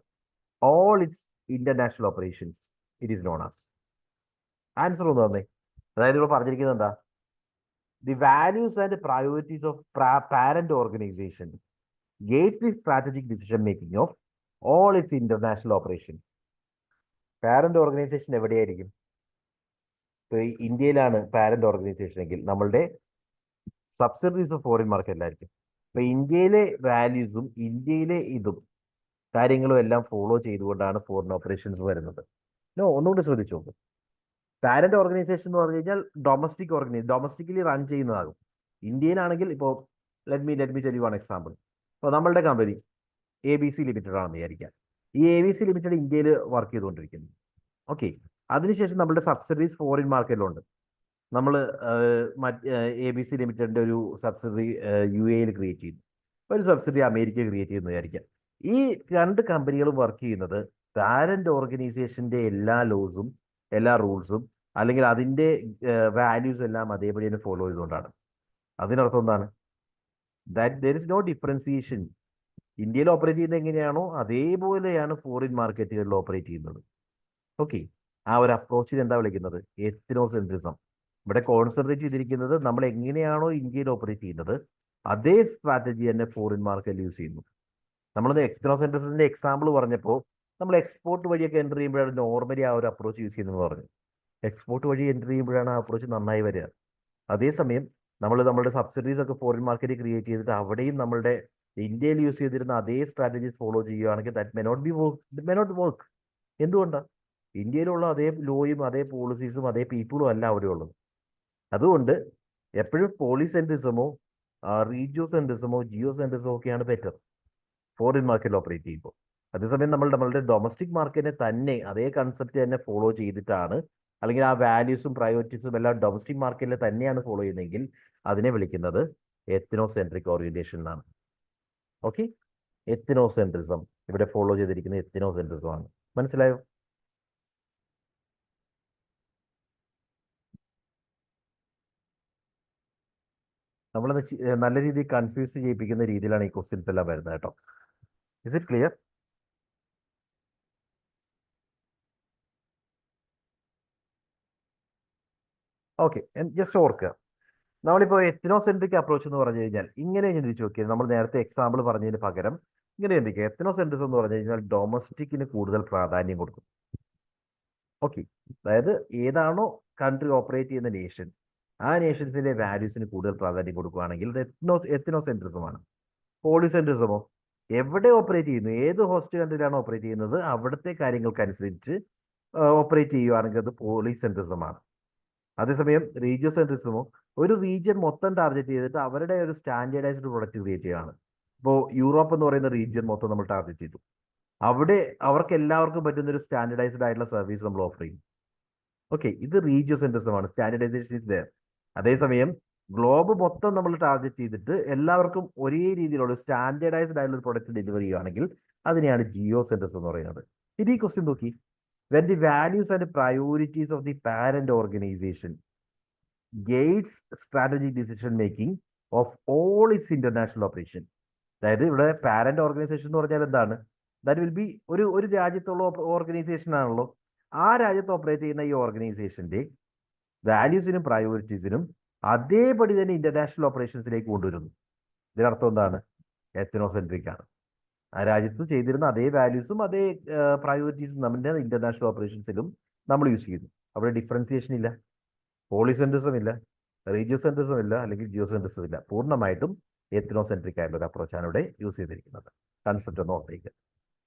all its international operations, it is known as. Answer ഒന്ന് തന്നെ. അതായത് ഇവിടെ പറഞ്ഞിരിക്കുന്നത് എന്താ? The values and priorities of parent organization guides the strategic decision making of all its international operations. Parent organisation എവിടെയായിരിക്കും? ഇപ്പോൾ ഇന്ത്യയിലാണ് parent organisation എങ്കിൽ നമ്മളുടെ സബ്സിഡറീസ് ഓഫ് ഫോറിൻ മാർക്കറ്റിലായിരിക്കും. ഇപ്പൊ ഇന്ത്യയിലെ വാല്യൂസും ഇന്ത്യയിലെ കാര്യങ്ങളും എല്ലാം ഫോളോ ചെയ്തുകൊണ്ടാണ് ഫോറിൻ ഓപ്പറേഷൻസ് വരുന്നത്. ഒന്നുകൂടി ശ്രദ്ധിച്ചു നോക്കും. പാരന്റ് ഓർഗനൈസേഷൻ എന്ന് പറഞ്ഞു കഴിഞ്ഞാൽ ഡൊമസ്റ്റിക്കലി റൺ ചെയ്യുന്നതാകും. ഇന്ത്യയിലാണെങ്കിൽ ഇപ്പോൾ let me tell you one example. ഇപ്പോൾ നമ്മളുടെ കമ്പനി ABC ലിമിറ്റഡ് ആണെന്ന് വിചാരിക്കാം. ഈ ABC ലിമിറ്റഡ് ഇന്ത്യയിൽ വർക്ക് ചെയ്തുകൊണ്ടിരിക്കുന്നു. ഓക്കെ, അതിനുശേഷം നമ്മുടെ സബ്സിഡറീസ് ഫോറിൻ മാർക്കറ്റിലുണ്ട്. നമ്മൾ ABC ലിമിറ്റഡിന്റെ ഒരു സബ്സിഡറി UAE ക്രിയേറ്റ് ചെയ്തു, ഒരു സബ്സിഡറി അമേരിക്ക ക്രിയേറ്റ് ചെയ്യുന്നു വിചാരിക്കാം. ഈ രണ്ട് കമ്പനികളും വർക്ക് ചെയ്യുന്നത് പാരന്റ് ഓർഗനൈസേഷന്റെ എല്ലാ ലോസും എല്ലാ റൂൾസും അല്ലെങ്കിൽ അതിന്റെ വാല്യൂസ് എല്ലാം അതേപടി തന്നെ ഫോളോ ചെയ്തുകൊണ്ടാണ്. അതിനർത്ഥം എന്താണ്? That there is no differentiation. ഇന്ത്യയിൽ ഓപ്പറേറ്റ് ചെയ്യുന്നത് എങ്ങനെയാണോ അതേപോലെയാണ് ഫോറിൻ മാർക്കറ്റുകളിൽ ഓപ്പറേറ്റ് ചെയ്യുന്നത്. ഓക്കെ, ആ ഒരു അപ്രോച്ചിന് എന്താ വിളിക്കുന്നത്? എത്നോസെൻട്രിസം. ഇവിടെ കോൺസെൻട്രേറ്റ് ചെയ്തിരിക്കുന്നത് നമ്മൾ എങ്ങനെയാണോ ഇന്ത്യയിൽ ഓപ്പറേറ്റ് ചെയ്യുന്നത് അതേ സ്ട്രാറ്റജി തന്നെ ഫോറിൻ മാർക്കറ്റിൽ യൂസ് ചെയ്യുന്നു. നമ്മളത് എത്നോസെൻട്രിസത്തിന്റെ എക്സാമ്പിൾ പറഞ്ഞപ്പോൾ നമ്മൾ എക്സ്പോർട്ട് വഴിയൊക്കെ എൻ്റർ ചെയ്യുമ്പോഴാണ് നോർമലി ആ ഒരു അപ്രോച്ച് യൂസ് ചെയ്യുന്നത് പറഞ്ഞു. എക്സ്പോർട്ട് വഴി എൻ്റർ ചെയ്യുമ്പോഴാണ് ആ അപ്രോച്ച് നന്നായി വരിക. അതേസമയം നമ്മുടെ സബ്സിഡീസ് ഒക്കെ ഫോറിൻ മാർക്കറ്റിൽ ക്രിയേറ്റ് ചെയ്തിട്ട് അവിടെയും നമ്മളുടെ ഇന്ത്യയിൽ യൂസ് ചെയ്തിരുന്ന അതേ സ്ട്രാറ്റജീസ് ഫോളോ ചെയ്യുകയാണെങ്കിൽ ദാറ്റ് മെ നോട്ട് വർക്ക്. എന്തുകൊണ്ടാണ്? ഇന്ത്യയിലുള്ള അതേ ലോയും അതേ പോളിസീസും അതേ പീപ്പിളും അല്ല അവിടെ ഉള്ളത്. അതുകൊണ്ട് എപ്പോഴും പോളിസെൻട്രിസമോ റീജിയോ സെൻട്രിസമോ ജിയോ സെൻട്രിസമോ ഒക്കെയാണ് ബെറ്റർ ഫോറിൻ മാർക്കറ്റിൽ ഓപ്പറേറ്റ് ചെയ്യുമ്പോൾ. അതേസമയം നമ്മളുടെ ഡൊമസ്റ്റിക് മാർക്കറ്റിനെ തന്നെ അതേ കൺസെപ്റ്റ് തന്നെ ഫോളോ ചെയ്തിട്ടാണ്, അല്ലെങ്കിൽ ആ വാല്യൂസും പ്രയോറിറ്റീസും എല്ലാം ഡൊമസ്റ്റിക് മാർക്കറ്റിൽ തന്നെയാണ് ഫോളോ ചെയ്യുന്നതെങ്കിൽ അതിനെ വിളിക്കുന്നത് എത്നോസെൻട്രിക് ഓറിയന്റേഷൻ എന്നാണ്. ഓക്കെ, എത്നോസെൻട്രിസം ഇവിടെ ഫോളോ ചെയ്തിരിക്കുന്ന എത്നോസെൻട്രിസം ആണ്. മനസ്സിലായോ? നമ്മൾ നല്ല രീതിയിൽ കൺഫ്യൂസ് ചെയ്യിപ്പിക്കുന്ന രീതിയിലാണ് ഈ ക്വസ്റ്റ്യൻസ് എല്ലാം വരുന്നത് കേട്ടോ. Is it clear? Okay, just ഓർക്കുക, നമ്മളിപ്പോൾ എത്നോസെൻട്രിക് അപ്രോച്ച് എന്ന് പറഞ്ഞു കഴിഞ്ഞാൽ ഇങ്ങനെ ചിന്തിച്ചു നോക്കിയത്, നമ്മൾ നേരത്തെ എക്സാമ്പിൾ പറഞ്ഞതിന് പകരം ഇങ്ങനെ ചിന്തിക്കുക. എത്നോസെൻട്രിസം എന്ന് പറഞ്ഞു കഴിഞ്ഞാൽ ഡൊമസ്റ്റിക്കിന് കൂടുതൽ പ്രാധാന്യം കൊടുക്കും. ഓക്കെ, അതായത് ഏതാണോ കൺട്രി ഓപ്പറേറ്റ് ചെയ്യുന്ന നേഷൻ, ആ നേഷൻസിന്റെ വാല്യൂസിന് കൂടുതൽ പ്രാധാന്യം കൊടുക്കുകയാണെങ്കിൽ ഇത് എത്നോസെൻട്രിസമാണ്. പോളിസെൻട്രിസമോ എവിടെ ഓപ്പറേറ്റ് ചെയ്യുന്നു, ഏത് ഹോസ്റ്റ് കൺട്രിയിലാണ് ഓപ്പറേറ്റ് ചെയ്യുന്നത് അവിടുത്തെ കാര്യങ്ങൾക്കനുസരിച്ച് ഓപ്പറേറ്റ് ചെയ്യുകയാണെങ്കിൽ അത് പോളിസെൻട്രിസമാണ്. അതേസമയം റീജിയോ സെൻട്രിസമോ ഒരു റീജിയൻ മൊത്തം ടാർഗറ്റ് ചെയ്തിട്ട് അവരുടെ ഒരു സ്റ്റാൻഡേർഡൈസ്ഡ് പ്രൊഡക്റ്റ് ക്രിയേറ്റ് ചെയ്യുകയാണ്. ഇപ്പോൾ യൂറോപ്പ് എന്ന് പറയുന്ന റീജിയൻ മൊത്തം നമ്മൾ ടാർഗറ്റ് ചെയ്തു, അവിടെ അവർക്ക് എല്ലാവർക്കും പറ്റുന്ന ഒരു സ്റ്റാൻഡേർഡൈസ്ഡ് ആയിട്ടുള്ള സർവീസ് നമ്മൾ ഓഫർ ചെയ്യും. ഓക്കെ, ഇത് റീജിയോ സെൻട്രിസമാണ്, സ്റ്റാൻഡേർഡൈസേഷൻ ഇസ് ദയർ. അതേസമയം ഗ്ലോബ് മൊത്തം നമ്മൾ ടാർഗറ്റ് ചെയ്തിട്ട് എല്ലാവർക്കും ഒരേ രീതിയിലുള്ള സ്റ്റാൻഡേർഡൈസ്ഡ് ആയിട്ടുള്ള ഒരു പ്രൊഡക്റ്റ് ഡെലിവറി ചെയ്യുകയാണെങ്കിൽ അതിനെയാണ് ജിയോ സെൻട്രിസം എന്ന് പറയുന്നത്. ഇത് ഈ ക്വസ്റ്റ്യൻ നോക്കി, when the values and priorities of the parent organization guides strategic decision making of all its international operation. അതായത് ഇവിടെ പാരന്റ് ഓർഗനൈസേഷൻ എന്ന് പറഞ്ഞാൽ എന്താണ്? ദാറ്റ് വിൽ ബി ഒരു രാജ്യത്തുള്ള ഓർഗനൈസേഷൻ ആണല്ലോ. ആ രാജ്യത്ത് ഓപ്പറേറ്റ് ചെയ്യുന്ന ഈ ഓർഗനൈസേഷന്റെ വാല്യൂസിനും പ്രയോറിറ്റീസിനും അതേപടി തന്നെ ഇന്റർനാഷണൽ ഓപ്പറേഷൻസിലേക്ക് കൊണ്ടുവരുന്നു. ഇതിനർത്ഥം എന്താണ്? എത്നോസെൻട്രിക് ആണ്. ആ രാജ്യത്ത് ചെയ്തിരുന്ന അതേ വാല്യൂസും അതേ പ്രയോറിറ്റീസും നമ്മുടെ ഇന്റർനാഷണൽ ഓപ്പറേഷൻസിലും നമ്മൾ യൂസ് ചെയ്യുന്നു. അവിടെ ഡിഫറൻസിയേഷൻ ഇല്ല, പോളിസെൻട്രിസം ഇല്ല, റീജിയോ സെൻട്രിസം ഇല്ല, അല്ലെങ്കിൽ ജിയോ സെൻട്രിസം ഇല്ല. പൂർണ്ണമായിട്ടും എത്നോസെൻട്രിക് ആയിട്ടുള്ള ഒരു അപ്രോച്ചാണ് ഇവിടെ യൂസ് ചെയ്തിരിക്കുന്നത്. കൺസെപ്റ്റ് ഒന്ന് ഓർത്തേക്ക്.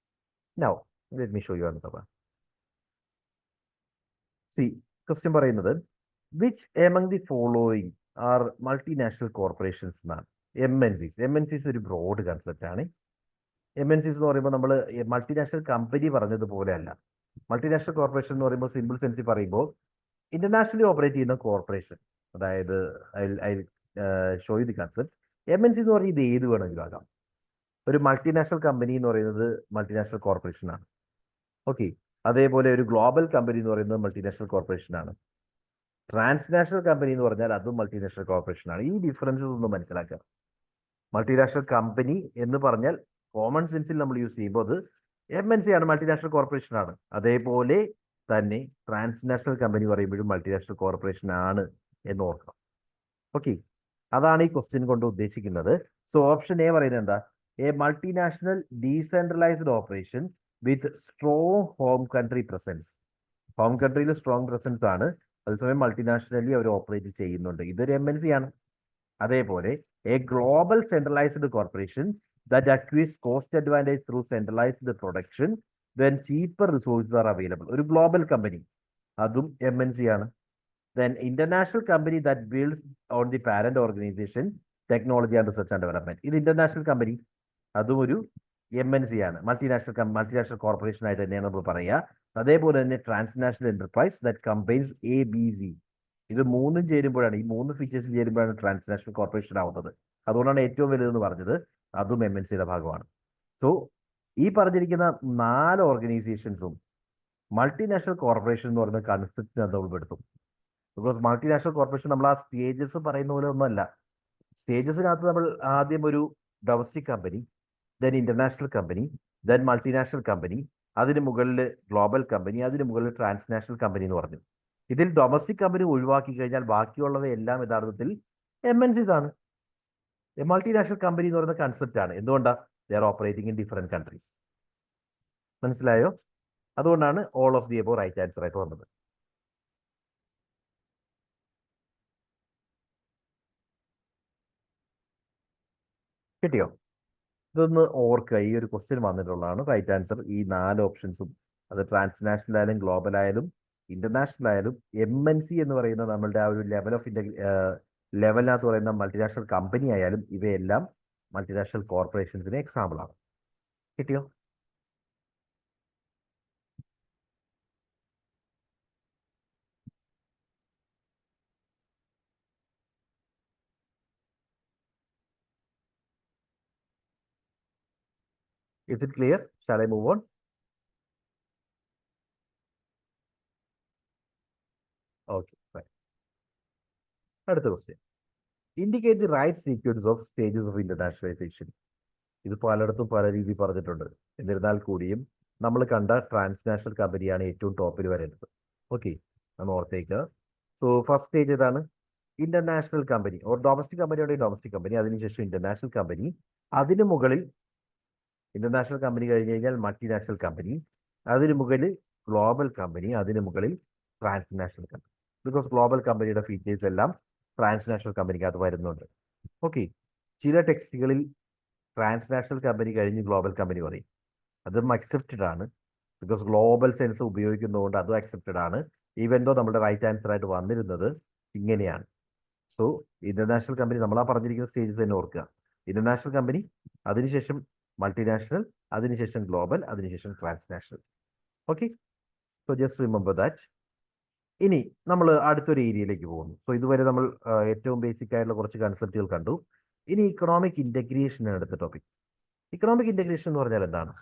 Now let me show you another one. See, question പറയുന്നത് which among the following are multinational corporations എന്നാണ്. MNCs ഒരു ബ്രോഡ് കൺസെപ്റ്റ് ആണ്. MNCs എന്ന് പറയുമ്പോൾ നമ്മൾ മൾട്ടിനാഷണൽ കമ്പനി പറഞ്ഞതുപോലെ അല്ല. മൾട്ടിനാഷണൽ കോർപ്പറേഷൻ എന്ന് പറയുമ്പോൾ സിമ്പിൾ സെൻസിൽ പറയുമ്പോൾ ഇന്റർനാഷണലി ഓപ്പറേറ്റ് ചെയ്യുന്ന കോർപ്പറേഷൻ, അതായത് show you the concept. MNC എന്ന് പറഞ്ഞാൽ ഇത് ഏത് വേണമെങ്കിലും ആകാം. ഒരു മൾട്ടിനാഷണൽ കമ്പനി എന്ന് പറയുന്നത് മൾട്ടിനാഷണൽ കോർപ്പറേഷൻ ആണ്. ഓക്കെ, അതേപോലെ ഒരു ഗ്ലോബൽ കമ്പനി എന്ന് പറയുന്നത് മൾട്ടിനാഷണൽ കോർപ്പറേഷൻ ആണ്. ട്രാൻസ്നാഷണൽ കമ്പനി എന്ന് പറഞ്ഞാൽ അതും മൾട്ടിനാഷണൽ കോർപ്പറേഷൻ ആണ്. ഈ ഡിഫറൻസസ് ഒന്ന് മനസ്സിലാക്കുക. മൾട്ടിനാഷണൽ കമ്പനി എന്ന് പറഞ്ഞാൽ കോമൺ സെൻസിൽ നമ്മൾ യൂസ് ചെയ്യുമ്പോൾ അത് MNC ആണ്, മൾട്ടിനാഷണൽ കോർപ്പറേഷൻ ആണ്. അതേപോലെ തന്നെ ട്രാൻസ്നാഷണൽ കമ്പനി പറയുമ്പോഴും മൾട്ടിനാഷണൽ കോർപ്പറേഷൻ ആണ് എന്ന് ഓർക്കണം. ഓക്കെ, അതാണ് ഈ ക്വസ്റ്റ്യൻ കൊണ്ട് ഉദ്ദേശിക്കുന്നത്. സോ ഓപ്ഷൻ എ പറയുന്നത് എന്താ? A multinational decentralised operation with strong home country presence. Home കൺട്രിയിൽ സ്ട്രോങ് പ്രസൻസ് ആണ്, അതേസമയം മൾട്ടിനാഷണലി അവർ ഓപ്പറേറ്റ് ചെയ്യുന്നുണ്ട്. ഇതൊരു MNC ആണ്. അതേപോലെ A global centralised corporation that acquires cost advantage through centralized production when cheaper resources are available. ഒരു ഗ്ലോബൽ കമ്പനി, അതും MNC ആണ്. Then international company that builds on the parent organization technology and research and development. ഇത് international company, അതും ഒരു MNC ആണ്. Multinational corporation ആയിട്ട് തന്നെയാണ് നമ്മൾ പറയുക. അതേപോലെ തന്നെ transnational enterprise that combines ABC. ഇത് മൂന്നും ചേരുമ്പോഴാണ്, ഈ മൂന്ന് ഫീച്ചേഴ്സ് ചേരുമ്പോഴാണ് ട്രാൻസ്നാഷണൽ കോർപ്പറേഷൻ ആവുന്നത്. അതുകൊണ്ടാണ് ഏറ്റവും വലുതെന്ന് പറഞ്ഞത്, അതും MNCയുടെ ഭാഗമാണ്. സോ ഈ പറഞ്ഞിരിക്കുന്ന 4 ഓർഗനൈസേഷൻസും മൾട്ടിനാഷണൽ കോർപ്പറേഷൻ എന്ന് പറയുന്ന കൺസെപ്റ്റിനെ നമ്മൾ ഉൾപ്പെടുത്തും. ബിക്കോസ് മൾട്ടിനാഷണൽ കോർപ്പറേഷൻ നമ്മൾ ആ സ്റ്റേജസ് പറയുന്ന പോലെ ഒന്നുമല്ല. സ്റ്റേജസിനകത്ത് നമ്മൾ ആദ്യം ഒരു domestic company, then international company, then multinational company, അതിന് മുകളിൽ ഗ്ലോബൽ കമ്പനി, അതിന് മുകളിൽ ട്രാൻസ്നാഷണൽ കമ്പനി എന്ന് പറഞ്ഞു. ഇതിൽ ഡൊമസ്റ്റിക് കമ്പനി ഒഴിവാക്കി കഴിഞ്ഞാൽ ബാക്കിയുള്ളവയെല്ലാം യഥാർത്ഥത്തിൽ MNCs ആണ്. മൾട്ടിനാഷണൽ കമ്പനി എന്ന് പറയുന്ന കൺസെപ്റ്റ് ആണ്. എന്തുകൊണ്ടാണ്? They are operating in different countries. മനസ്സിലായോ? അതുകൊണ്ടാണ് all of the above right answer ആയിട്ട് വന്നത്. കിട്ടിയോ? ഇതൊന്ന് ഓർക്കുക. ഈ ഒരു ക്വസ്റ്റ്യൻ വന്നിട്ടുള്ളതാണ്. റൈറ്റ് ആൻസർ ഈ 4 ഓപ്ഷൻസും, അത് ട്രാൻസ്നാഷണൽ ആയാലും ഗ്ലോബൽ ആയാലും ഇന്റർനാഷണൽ ആയാലും MNC എന്ന് പറയുന്ന നമ്മളുടെ ആ ഒരു ലെവലിനകത്ത് പറയുന്ന മൾട്ടിനാഷണൽ കമ്പനി ആയാലും ഇവയെല്ലാം മൾട്ടിനാഷണൽ കോർപ്പറേഷൻസിന് എക്സാമ്പിൾ ആണ്. കിട്ടിയോ? Is it clear? Shall I move on? Okay, fine. അടുത്ത question. Indicate the right sequence of stages of internationalisation. ഇത് പലയിടത്തും പല രീതി പറഞ്ഞിട്ടുണ്ട്. എന്നിരുന്നാൽ കൂടിയും നമ്മൾ കണ്ട ട്രാൻസ്നാഷണൽ കമ്പനിയാണ് ഏറ്റവും ടോപ്പിൽ വരേണ്ടത്. ഓക്കെ, നമ്മൾ ഓർത്തേക്കുക. സോ ഫസ്റ്റ് സ്റ്റേജ് ഏതാണ്? ഇന്റർനാഷണൽ കമ്പനി ഓർ ഡൊമസ്റ്റിക് കമ്പനിയുടെ ഡൊമസ്റ്റിക് കമ്പനി, അതിനുശേഷം ഇന്റർനാഷണൽ കമ്പനി, അതിന് മുകളിൽ ഇന്റർനാഷണൽ കമ്പനി കഴിഞ്ഞ് കഴിഞ്ഞാൽ മൾട്ടിനാഷണൽ കമ്പനി, അതിന് മുകളിൽ ഗ്ലോബൽ കമ്പനി, അതിന് മുകളിൽ ട്രാൻസ്നാഷണൽ കമ്പനി. ബിക്കോസ് ഗ്ലോബൽ കമ്പനിയുടെ ഫീച്ചേഴ്സ് എല്ലാം ട്രാൻസ്നാഷണൽ കമ്പനിക്കകത്ത് വരുന്നുണ്ട്. ഓക്കെ, ചില ടെക്സ്റ്റുകളിൽ ട്രാൻസ്നാഷണൽ കമ്പനി കഴിഞ്ഞ് ഗ്ലോബൽ കമ്പനി പറയും. അതും അക്സെപ്റ്റഡ് ആണ്. ബിക്കോസ് ഗ്ലോബൽ സെൻസ് ഉപയോഗിക്കുന്നതുകൊണ്ട് അതും അക്സെപ്റ്റഡ് ആണ്. ഈവൻ ദോ നമ്മുടെ റൈറ്റ് ആൻസർ ആയിട്ട് വന്നിരുന്നത് ഇങ്ങനെയാണ്. സോ ഇന്റർനാഷണൽ കമ്പനി നമ്മളാ പറഞ്ഞിരിക്കുന്ന സ്റ്റേജസ് തന്നെ ഓർക്കുക. ഇന്റർനാഷണൽ കമ്പനി, അതിനുശേഷം മൾട്ടിനാഷണൽ, അതിനുശേഷം ഗ്ലോബൽ, അതിനുശേഷം transnational. Okay, so just remember that. ഇനി നമ്മൾ അടുത്തൊരു ഏരിയയിലേക്ക് പോകുന്നു. സോ ഇതുവരെ നമ്മൾ ഏറ്റവും ബേസിക് ആയിട്ടുള്ള കുറച്ച് കൺസെപ്റ്റുകൾ കണ്ടു. ഇനി ഇക്കണോമിക് ഇന്റഗ്രേഷൻ ആണ് അടുത്ത ടോപ്പിക്. ഇക്കണോമിക് ഇന്റഗ്രേഷൻ എന്ന് പറഞ്ഞാൽ എന്താണ്?